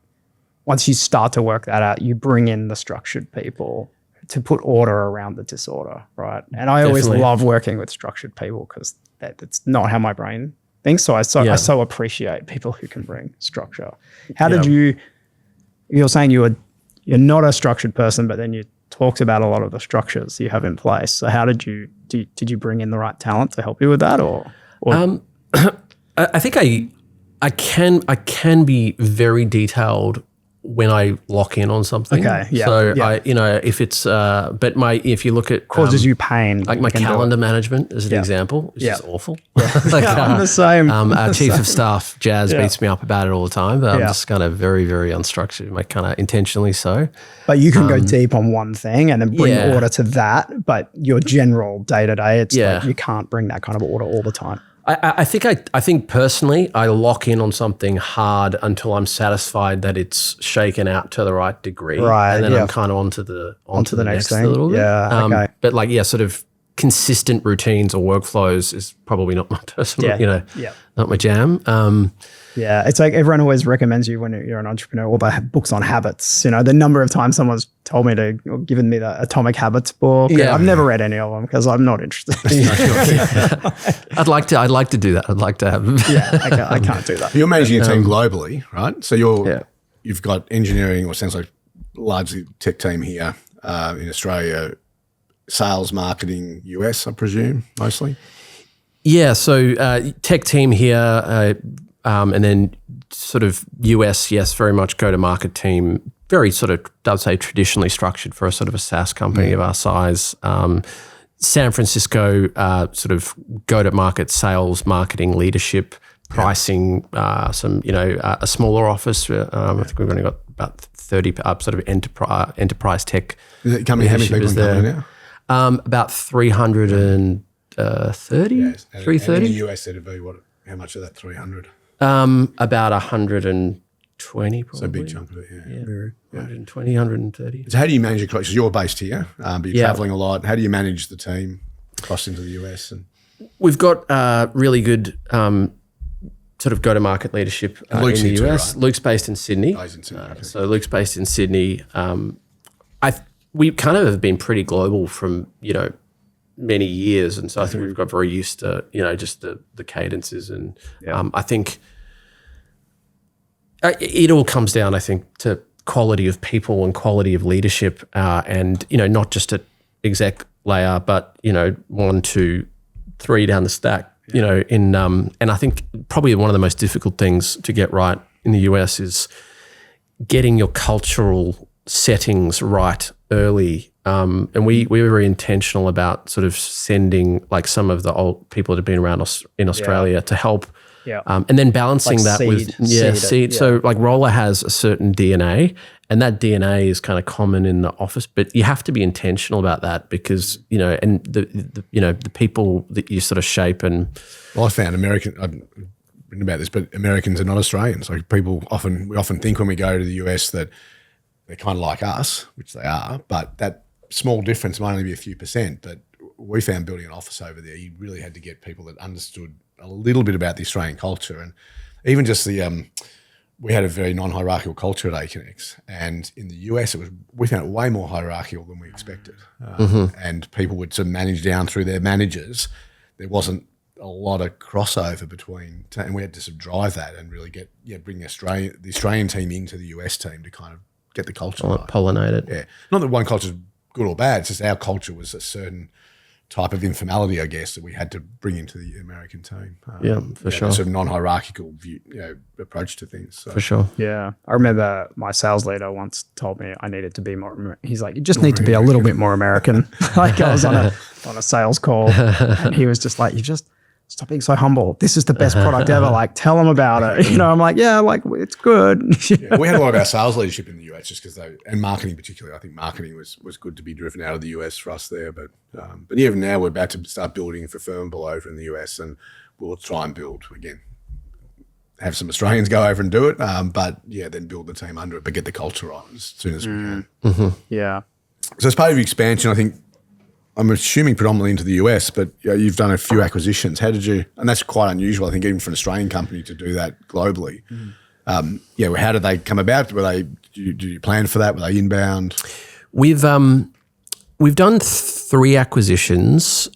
once you start to work that out, you bring in the structured people to put order around the disorder, right? And I always love working with structured people because that's not how my brain things. So I so appreciate people who can bring structure. How did you're saying you're not a structured person, but then you talked about a lot of the structures you have in place. So how did you bring in the right talent to help you with that, or? I think I can be very detailed when I lock in on something. Okay, yeah. So yeah. if it's if you look at causes you pain, like my calendar management as an example, is just awful. Like, I'm the same. Our chief of staff Jazz beats me up about it all the time, but I'm just kind of very, very unstructured, like kind of intentionally so. But you can go deep on one thing and then bring order to that. But your general day to day, it's like you can't bring that kind of order all the time. I think personally, I lock in on something hard until I'm satisfied that it's shaken out to the right degree, right? And then I'm kind of onto the next thing a little bit. Yeah, okay. But like, sort of consistent routines or workflows is probably not my personal, not my jam. Yeah, it's like everyone always recommends you when you're an entrepreneur, all the books on habits. You know, the number of times someone's told me given me the Atomic Habits book. Yeah. I've never read any of them because I'm not interested. I'd like to do that. I'd like to have. I can't do that. You're managing a team globally, right? So you've got engineering, or sounds like largely tech team here in Australia, sales, marketing, US, I presume, mostly. Yeah, so tech team here. And then sort of US, yes, very much go-to-market team, very sort of, I'd say, traditionally structured for a sort of a SaaS company of our size. San Francisco, sort of go-to-market sales, marketing, leadership, pricing, some, a smaller office. I think we've only got about 30 sort of enterprise tech. Is it company, how many people in the company now? About 330, 330. And in the US, it'd be how much of that 300? About 120 probably. So a big chunk of it, 120, 130. So how do you manage your culture? You're based here, but you're traveling a lot. How do you manage the team across into the US? And we've got really good sort of go-to-market leadership in the US. Right? Luke's based in Sydney. Oh, he's in Sydney. Okay. So Luke's based in Sydney. We kind of have been pretty global from, many years, and so I think we've got very used to just the cadences, and I think it all comes down, I think, to quality of people and quality of leadership, and not just at exec layer, but 1, 2, 3 down the stack. And I think probably one of the most difficult things to get right in the US is getting your cultural settings right early. And we were very intentional about sort of sending like some of the old people that have been around in Australia to help, and then balancing like that seed. So like Roller has a certain DNA, and that DNA is kind of common in the office, but you have to be intentional about that because and the people that you sort of shape. And I found I've written about this, but Americans are not Australians. Like we often think when we go to the US that they're kind of like us, which they are, but that small difference might only be a few percent. But we found building an office over there, you really had to get people that understood a little bit about the Australian culture, and even just we had a very non-hierarchical culture at A-Connects, and in the US we found it way more hierarchical than we expected, and people would sort of manage down through their managers. There wasn't a lot of crossover between, and we had to sort of drive that and really bring the Australian team into the US team to kind of get the culture right. Pollinate it. Yeah, not that one culture is good or bad. It's just our culture was a certain type of informality, I guess, that we had to bring into the American team. For sure. Sort of non-hierarchical view, approach to things. So. For sure. Yeah. I remember my sales leader once told me I needed to be more, he's like, you just need to be a little bit more American. Like I was on a sales call and he was just like, stop being so humble. This is the best product ever. Like, tell them about it. I'm like, it's good. We had a lot of our sales leadership in the US just because and marketing particularly. I think marketing was good to be driven out of the US for us there. But even now we're about to start building for Firmable over in the US, and we'll try and build again. Have some Australians go over and do it, then build the team under it, but get the culture on as soon as we can. Mm-hmm. Yeah. So as part of your expansion, I think, I'm assuming predominantly into the US, but you've done a few acquisitions. How did you, and that's quite unusual, I think, even for an Australian company to do that globally. How did they come about? Did you plan for that? Were they inbound? We've done 3 acquisitions.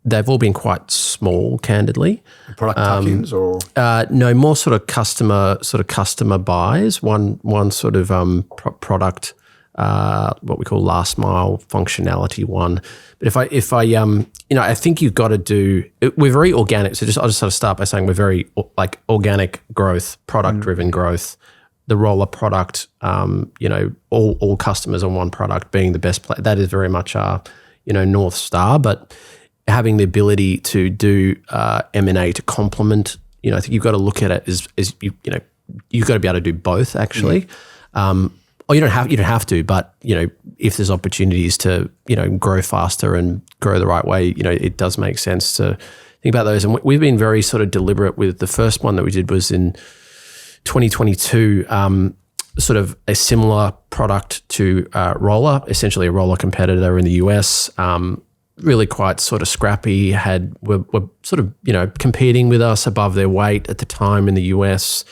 They've all been quite small, candidly. Product tuck-ins or? No, more sort of customer buys. One sort of product, what we call last mile functionality one. But if I I think you've got to do. We're very organic. So I'll just sort of start by saying we're very like organic growth, product driven growth. The roller product, all customers on one product being the best play. That is very much our, North Star. But having the ability to do M&A to complement, I think you've got to look at it as you've got to be able to do both actually. Or you don't have to, but if there's opportunities to grow faster and grow the right way, it does make sense to think about those. And we've been very sort of deliberate with the first one that we did was in 2022, sort of a similar product to Roller, essentially a Roller competitor in the US. Really quite sort of scrappy. Were sort of competing with us above their weight at the time in the US.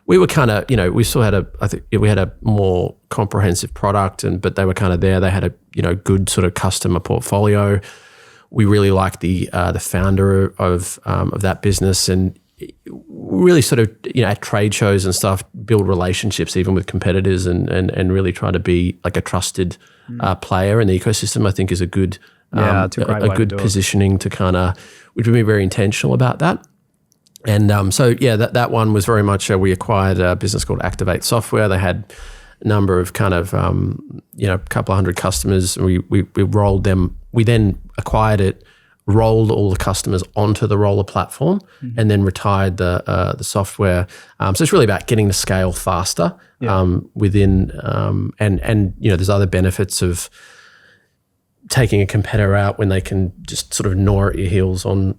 We were kind of, we still had we had a more comprehensive product, but they were kind of there. They had a good sort of customer portfolio. We really liked the founder of that business, and really sort of at trade shows and stuff, build relationships even with competitors, and really try to be like a trusted player in the ecosystem. I think is a good it's a great way good to do positioning to kind of, which would be very intentional about that. And that one was very much we acquired a business called Activate Software. They had a number of kind of a couple of hundred customers. We rolled them. We then acquired it, rolled all the customers onto the Roller platform, and then retired the software. So it's really about getting to scale faster within, and there's other benefits of taking a competitor out when they can just sort of gnaw at your heels on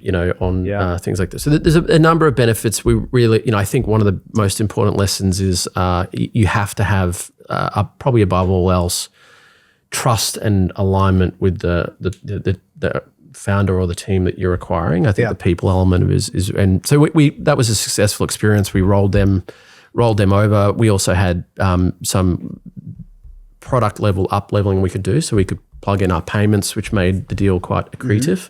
things like this. So there's a number of benefits. We really, I think one of the most important lessons is you have to have probably above all else trust and alignment with the founder or the team that you're acquiring. I think the people element is and so we that was a successful experience. We rolled them over. We also had some product level up leveling we could do, so we could plug in our payments, which made the deal quite accretive.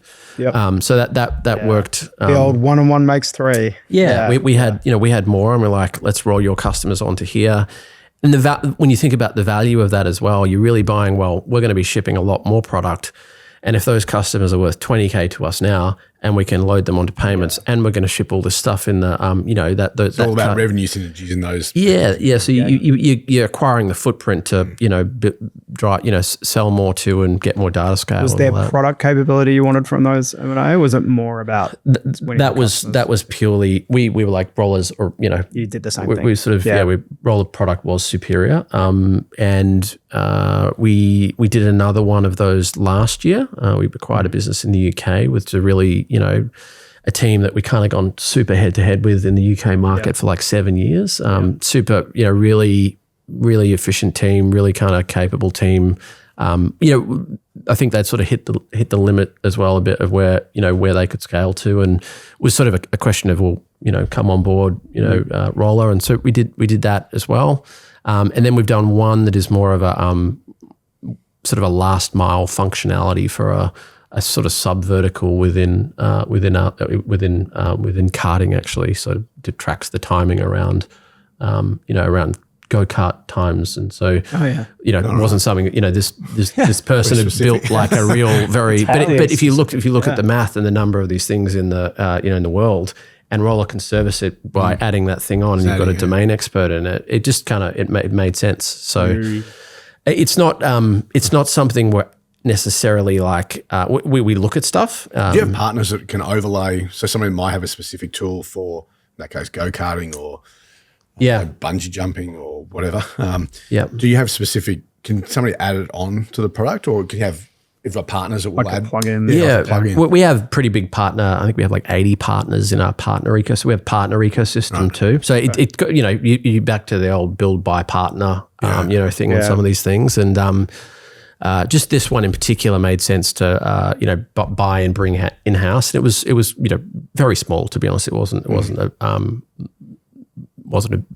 So that worked. The old 1 and 1 makes 3. We had more, and we're like, let's roll your customers onto here. And when you think about the value of that as well, you're really buying, well, we're going to be shipping a lot more product. And if those customers are worth $20K to us now, and we can load them onto payments, and we're going to ship all this stuff in the, it's all about revenue synergies in those. So you're acquiring the footprint to, sell more to and get more data scale. Was there product capability you wanted from those M&A? Or was it more about that was purely we were like Rollers, or you did the same thing. We sort of Roller product was superior, and we did another one of those last year. We acquired a business in the UK with a really a team that we kind of gone super head to head with in the UK market for like 7 years. Super, really, really efficient team, really kind of capable team. I think that sort of hit the limit as well a bit of where they could scale to, and was sort of a question of, come on board, Roller. And so we did that as well. And then we've done one that is more of a sort of a last mile functionality for a sort of sub vertical within karting actually. So it tracks the timing around around go-kart times, and so it wasn't something this person had built like a real very. But if you look at the math and the number of these things in the in the world, and Roller can service it by adding that thing on, and you've got a domain expert in it. It just kind of it made sense. So it's not something where necessarily like we look at stuff. Do you have partners that can overlay? So somebody might have a specific tool for, in that case, go-karting or bungee jumping or whatever. Do you have specific? Can somebody add it on to the product, or can you have? If our partners that will add plug in, plug in. We have pretty big partner. I think we have like 80 partners in our partner ecosystem. So we have partner ecosystem too. So it you back to the old build by partner thing on some of these things, and just this one in particular made sense to buy and bring in house. And it was very small, to be honest. It wasn't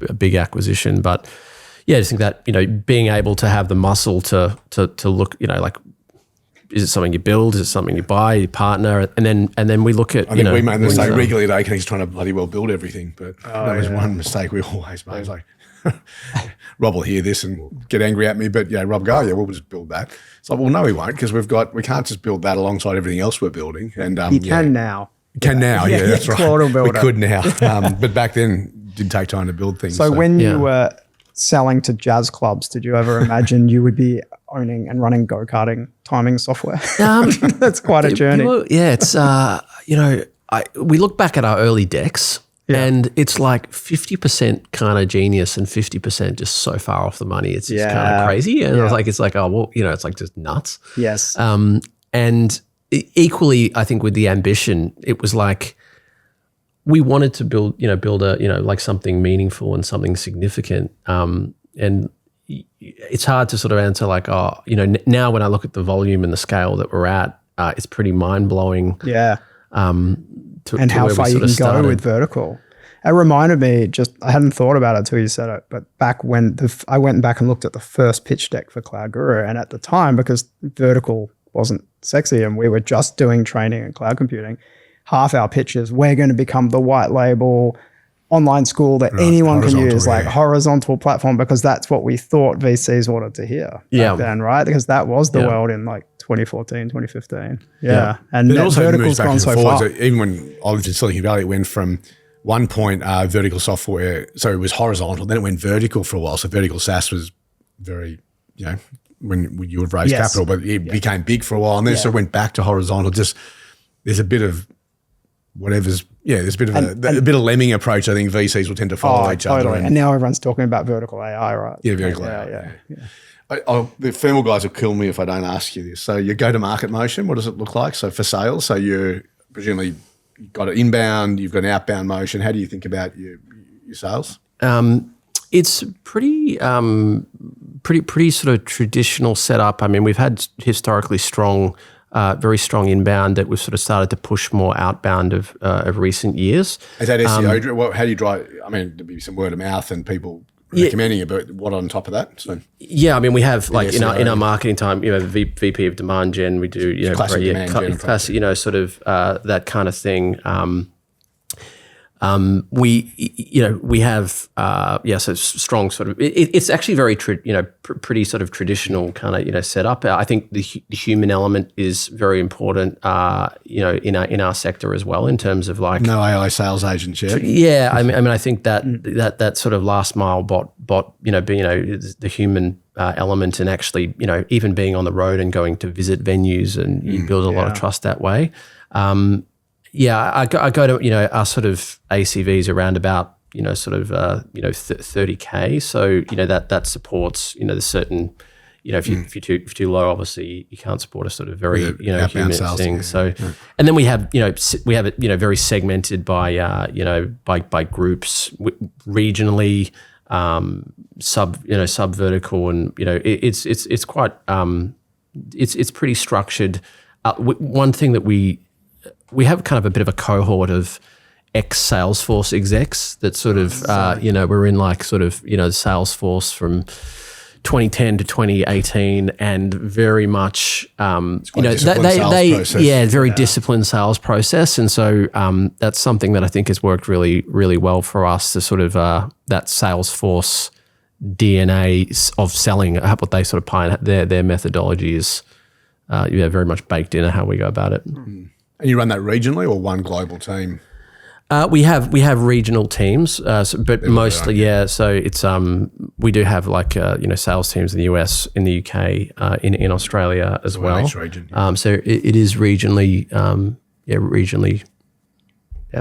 a big acquisition, but I just think that being able to have the muscle to look like is it something you build? Is it something you buy? You partner? And then we look at. I think we made the mistake regularly today. He's trying to bloody well build everything, but that was one mistake we always made. It's like Rob will hear this and get angry at me, but Rob go, we'll just build that. It's like, well, no, we won't, because we can't just build that alongside everything else we're building. And you can now. Can now, that's right. Claude will build we could now, but back then it did take time to build things. So when you were selling to jazz clubs, did you ever imagine you would be owning and running go-karting timing software? That's quite a journey. It's we look back at our early decks. Yeah. And it's like 50% kind of genius and 50% just so far off the money. It's just kind of crazy. And it's like, oh, well, it's like just nuts. Yes. And equally, I think with the ambition, it was like we wanted to build a, like something meaningful and something significant. And it's hard to sort of answer like, now when I look at the volume and the scale that we're at, it's pretty mind-blowing. Yeah. And how far you can go with vertical. It reminded me, I hadn't thought about it until you said it, but back when I went back and looked at the first pitch deck for Cloud Guru, and at the time, because vertical wasn't sexy and we were just doing training and cloud computing, half our pitches, we're going to become the white label online school that anyone can use, like horizontal platform, because that's what we thought VCs wanted to hear back then, right? Because that was the world in like 2014, 2015. Yeah. And vertical's gone so far. So even when I lived in Silicon Valley, it went from one point vertical software, so it was horizontal, then it went vertical for a while. So vertical SaaS was very, when you would raise capital, but it became big for a while, and then sort of went back to horizontal. Just there's a bit of whatever's, there's a bit of a bit of lemming approach. I think VCs will tend to follow each other. And now everyone's talking about vertical AI, right? Yeah, vertical AI. The Thermal guys will kill me if I don't ask you this. So your go-to-market motion, what does it look like? So for sales, so you're presumably you've got an inbound, you've got an outbound motion. How do you think about your sales? It's pretty sort of traditional setup. I mean, we've had historically strong, very strong inbound that we've sort of started to push more outbound of recent years. Is that SEO? How do you drive? I mean, there'd be some word of mouth and people recommending it, but what on top of that? So I mean, we have like in our marketing time, the VP of demand gen, we do classic demand gen, classic, sort of that kind of thing. We have so strong sort of. It's actually very pretty sort of traditional kind of setup. I think the human element is very important. In our sector as well, in terms of like no AI sales agents yet. I mean, I think that sort of last mile bot being the human element, and actually even being on the road and going to visit venues, and you build a lot of trust that way. I go to our sort of ACVs around about 30K. So that supports the certain if you're too low, obviously you can't support a sort of very human thing. So and then we have it very segmented by by groups regionally, sub vertical, and it's quite it's pretty structured. One thing that we have kind of a bit of a cohort of ex-Salesforce execs that sort of, we're in like sort of, Salesforce from 2010 to 2018, and very much, disciplined sales process. And so that's something that I think has worked really, really well for us, to sort of that Salesforce DNA of selling, what they sort of pioneer, their methodology is very much baked into how we go about it. Mm. And you run that regionally or one global team? We have regional teams, but mostly, So it's we do have like sales teams in the US, in the UK, in Australia as well. Each region, so it is regionally,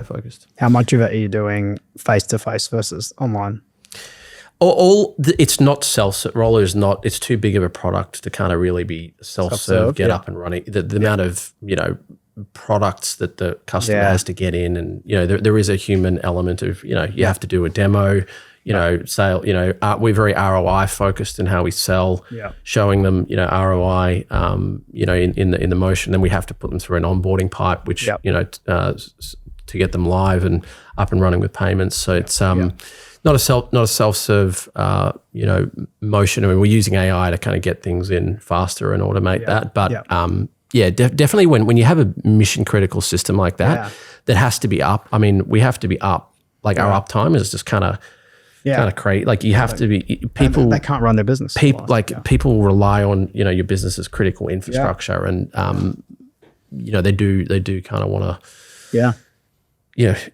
focused. How much of it are you doing face to face versus online? It's not ROLLER is not. It's too big of a product to kind of really be self-serve, get up and running. The amount of products that the customer has to get in, and there is a human element of you have to do a demo, sale. We're very ROI focused in how we sell, showing them ROI, in the motion. Then we have to put them through an onboarding pipe, which to get them live and up and running with payments. So it's not a self-serve motion. I mean, we're using AI to kind of get things in faster and automate that, but definitely when you have a mission critical system like that, that has to be up. I mean, we have to be up. Like our uptime is just kind of crazy. Like you have to be people. They can't run their business. People rely on your business's critical infrastructure, and they do kind of want to.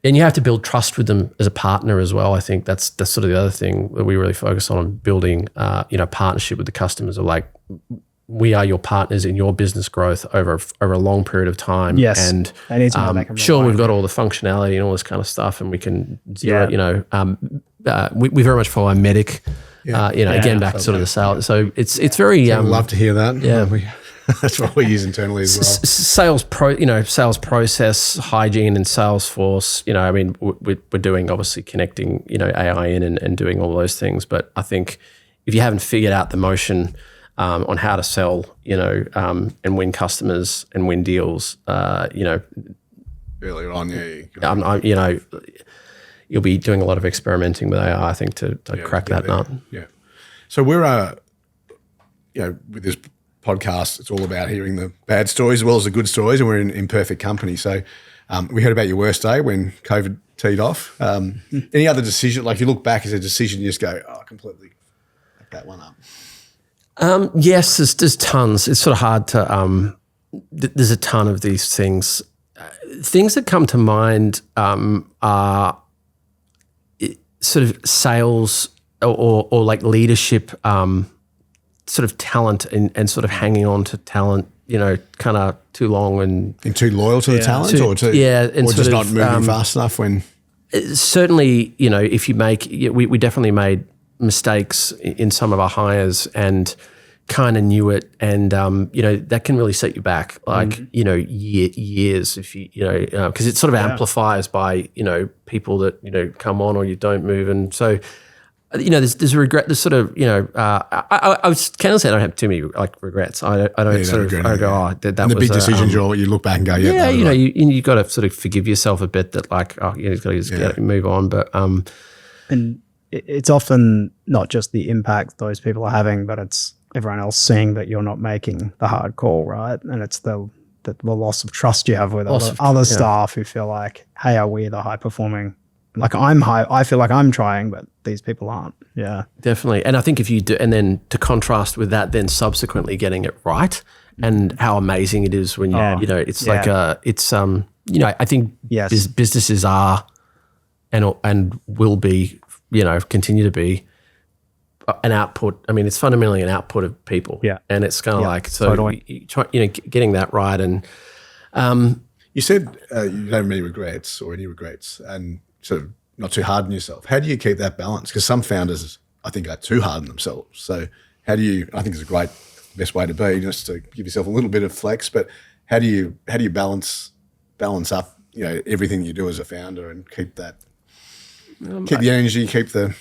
And you have to build trust with them as a partner as well. I think that's sort of the other thing that we really focus on building. Partnership with the customers are like, we are your partners in your business growth over a long period of time. Yes, and they need to know they can sure, we've got all the functionality and all this kind of stuff, and we can zero. We very much follow Embedding. Again, back to sort of the sales. So it's very. I'd love to hear that. Yeah. That's what we use internally as well. Sales process, hygiene, and Salesforce. I mean, we're doing obviously connecting, AI in and doing all those things. But I think if you haven't figured out the motion on how to sell, and win customers and win deals, earlier on, you'll be doing a lot of experimenting with AI, I think, to crack that nut. Yeah. So we're, with this podcast, it's all about hearing the bad stories as well as the good stories, and we're in Imperfect Company. So we heard about your worst day when COVID teed off. Any other decision, like you look back as a decision, you just go, I completely fucked that one up. Yes, there's tons. It's sort of hard to, there's a ton of these things. Things that come to mind are sort of sales or like leadership, sort of talent and sort of hanging on to talent, kind of too long and too loyal to the talent, or just not moving fast enough when. Certainly, if you make, we definitely made mistakes in some of our hires and kind of knew it, and that can really set you back, like years if because it sort of amplifies by people that come on or you don't move, and so. There's regret. There's sort of, I was kind of say I don't have too many like regrets. I don't sort of. I go, that and the was big decisions. You look back and go, you got to sort of forgive yourself a bit. That like, you got to just move on. But and it's often not just the impact those people are having, but it's everyone else seeing that you're not making the hard call, right? And it's the loss of trust you have with other staff who feel like, hey, are we the high performing? Like I feel like I'm trying, but these people aren't. Yeah, definitely. And I think if you do, and then to contrast with that, then subsequently getting it right, and how amazing it is when you, it's like I think businesses are and will be, continue to be an output. I mean, it's fundamentally an output of people. Yeah, and it's kind of like getting that right. And you said you don't have any regrets, and sort of not too hard on yourself. How do you keep that balance? Because some founders, I think, are too hard on themselves. So how do you, I think it's a great, best way to be, just to give yourself a little bit of flex, but how do you balance up, everything you do as a founder and keep that, keep the energy, keep the...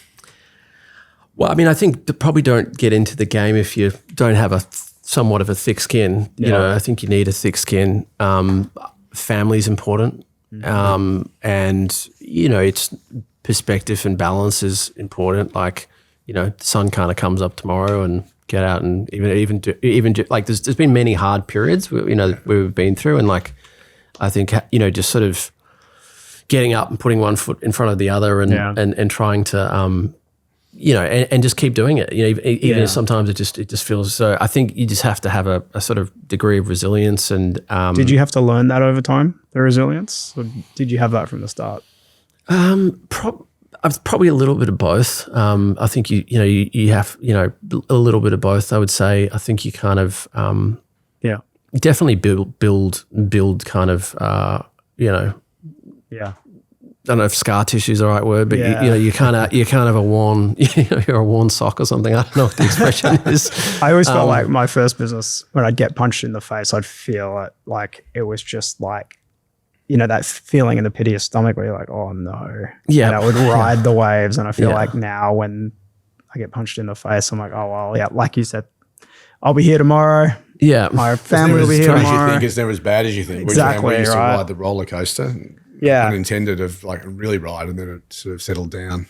Well, I mean, I think they probably don't get into the game if you don't have somewhat of a thick skin. I think you need a thick skin. Family's important. And it's perspective and balance is important. Like, the sun kind of comes up tomorrow, and get out and even do, like there's been many hard periods we've been through, and like I think just sort of getting up and putting one foot in front of the other and trying to and just keep doing it. Even if sometimes it just feels so. I think you just have to have a sort of degree of resilience. And did you have to learn that over time, the resilience, or did you have that from the start? Probably a little bit of both. I think you have a little bit of both. I would say. I think you kind of definitely build kind of I don't know if scar tissue is the right word, but you're kind of a worn, you're a worn sock or something. I don't know what the expression is. I always felt like my first business, when I'd get punched in the face, I'd feel like it was just like, that feeling in the pit of your stomach where you're like, oh no. Yeah. And I would ride the waves. And I feel like now when I get punched in the face, I'm like, oh, well, like you said, I'll be here tomorrow. Yeah. My family will be here tomorrow. You think it's never as bad as you think. Exactly, we used to right. ride the roller coaster. Unintended of like really ride, and then it sort of settled down.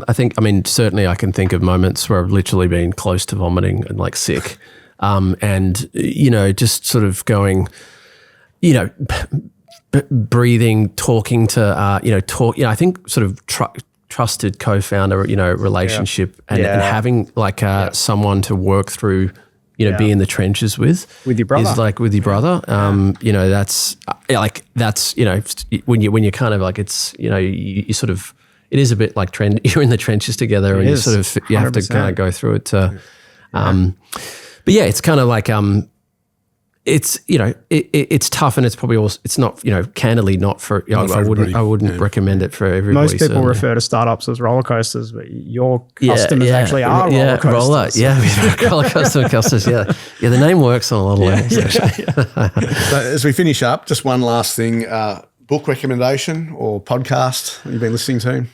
I think, certainly I can think of moments where I've literally been close to vomiting and like sick. and just sort of going, breathing, talking to I think sort of trusted co-founder, relationship, and having like someone to work through. Be in the trenches with your brother. Is like with your brother. That's when you're kind of like, it's, you sort of, it is a bit like you're in the trenches together, and you sort of, you have to kind of go through it to, but yeah, it's kind of like, it's, it's tough, and it's probably also, it's not, candidly not for, I wouldn't recommend it for everybody. Most people refer to startups as roller coasters, but your customers actually are roller coasters. Roller coaster customers. Yeah. The name works on a lot of levels. So as we finish up, just one last thing, book recommendation or podcast that you've been listening to?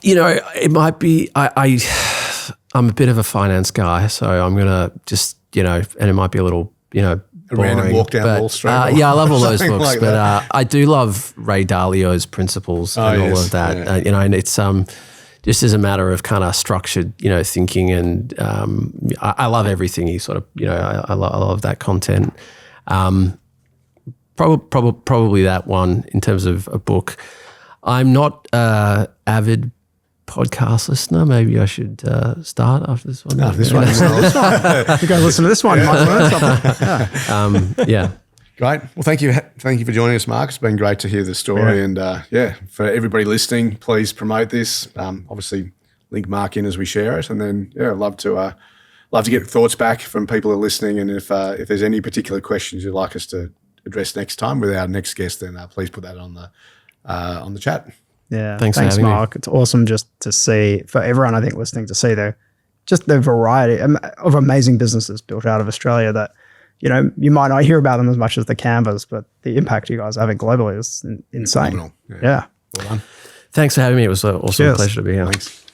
It might be, I'm a bit of a finance guy, so I'm going to just, and it might be a little, A random walk down Wall Street. I love all those books, like but I do love Ray Dalio's principles and all of that. Yeah. And it's just as a matter of kind of structured, thinking, and I love everything he sort of, I love that content. Probably that one in terms of a book. I'm not avid podcast listener. Maybe I should start after this one. No, this one. You go listen to this one. You might learn something. Yeah. Great. Well, thank you for joining us, Mark. It's been great to hear the story, and for everybody listening, please promote this. Obviously, link Mark in as we share it, and then I'd love to get thoughts back from people who are listening, and if there's any particular questions you'd like us to address next time with our next guest, then please put that on the chat. Yeah, thanks Mark. It's awesome just to see, for everyone I think listening, to see the variety of amazing businesses built out of Australia that, you might not hear about them as much as the Canvas, but the impact you guys are having globally is insane. Phenomenal. Yeah. Well done. Thanks for having me. It was an awesome pleasure to be here. Thanks.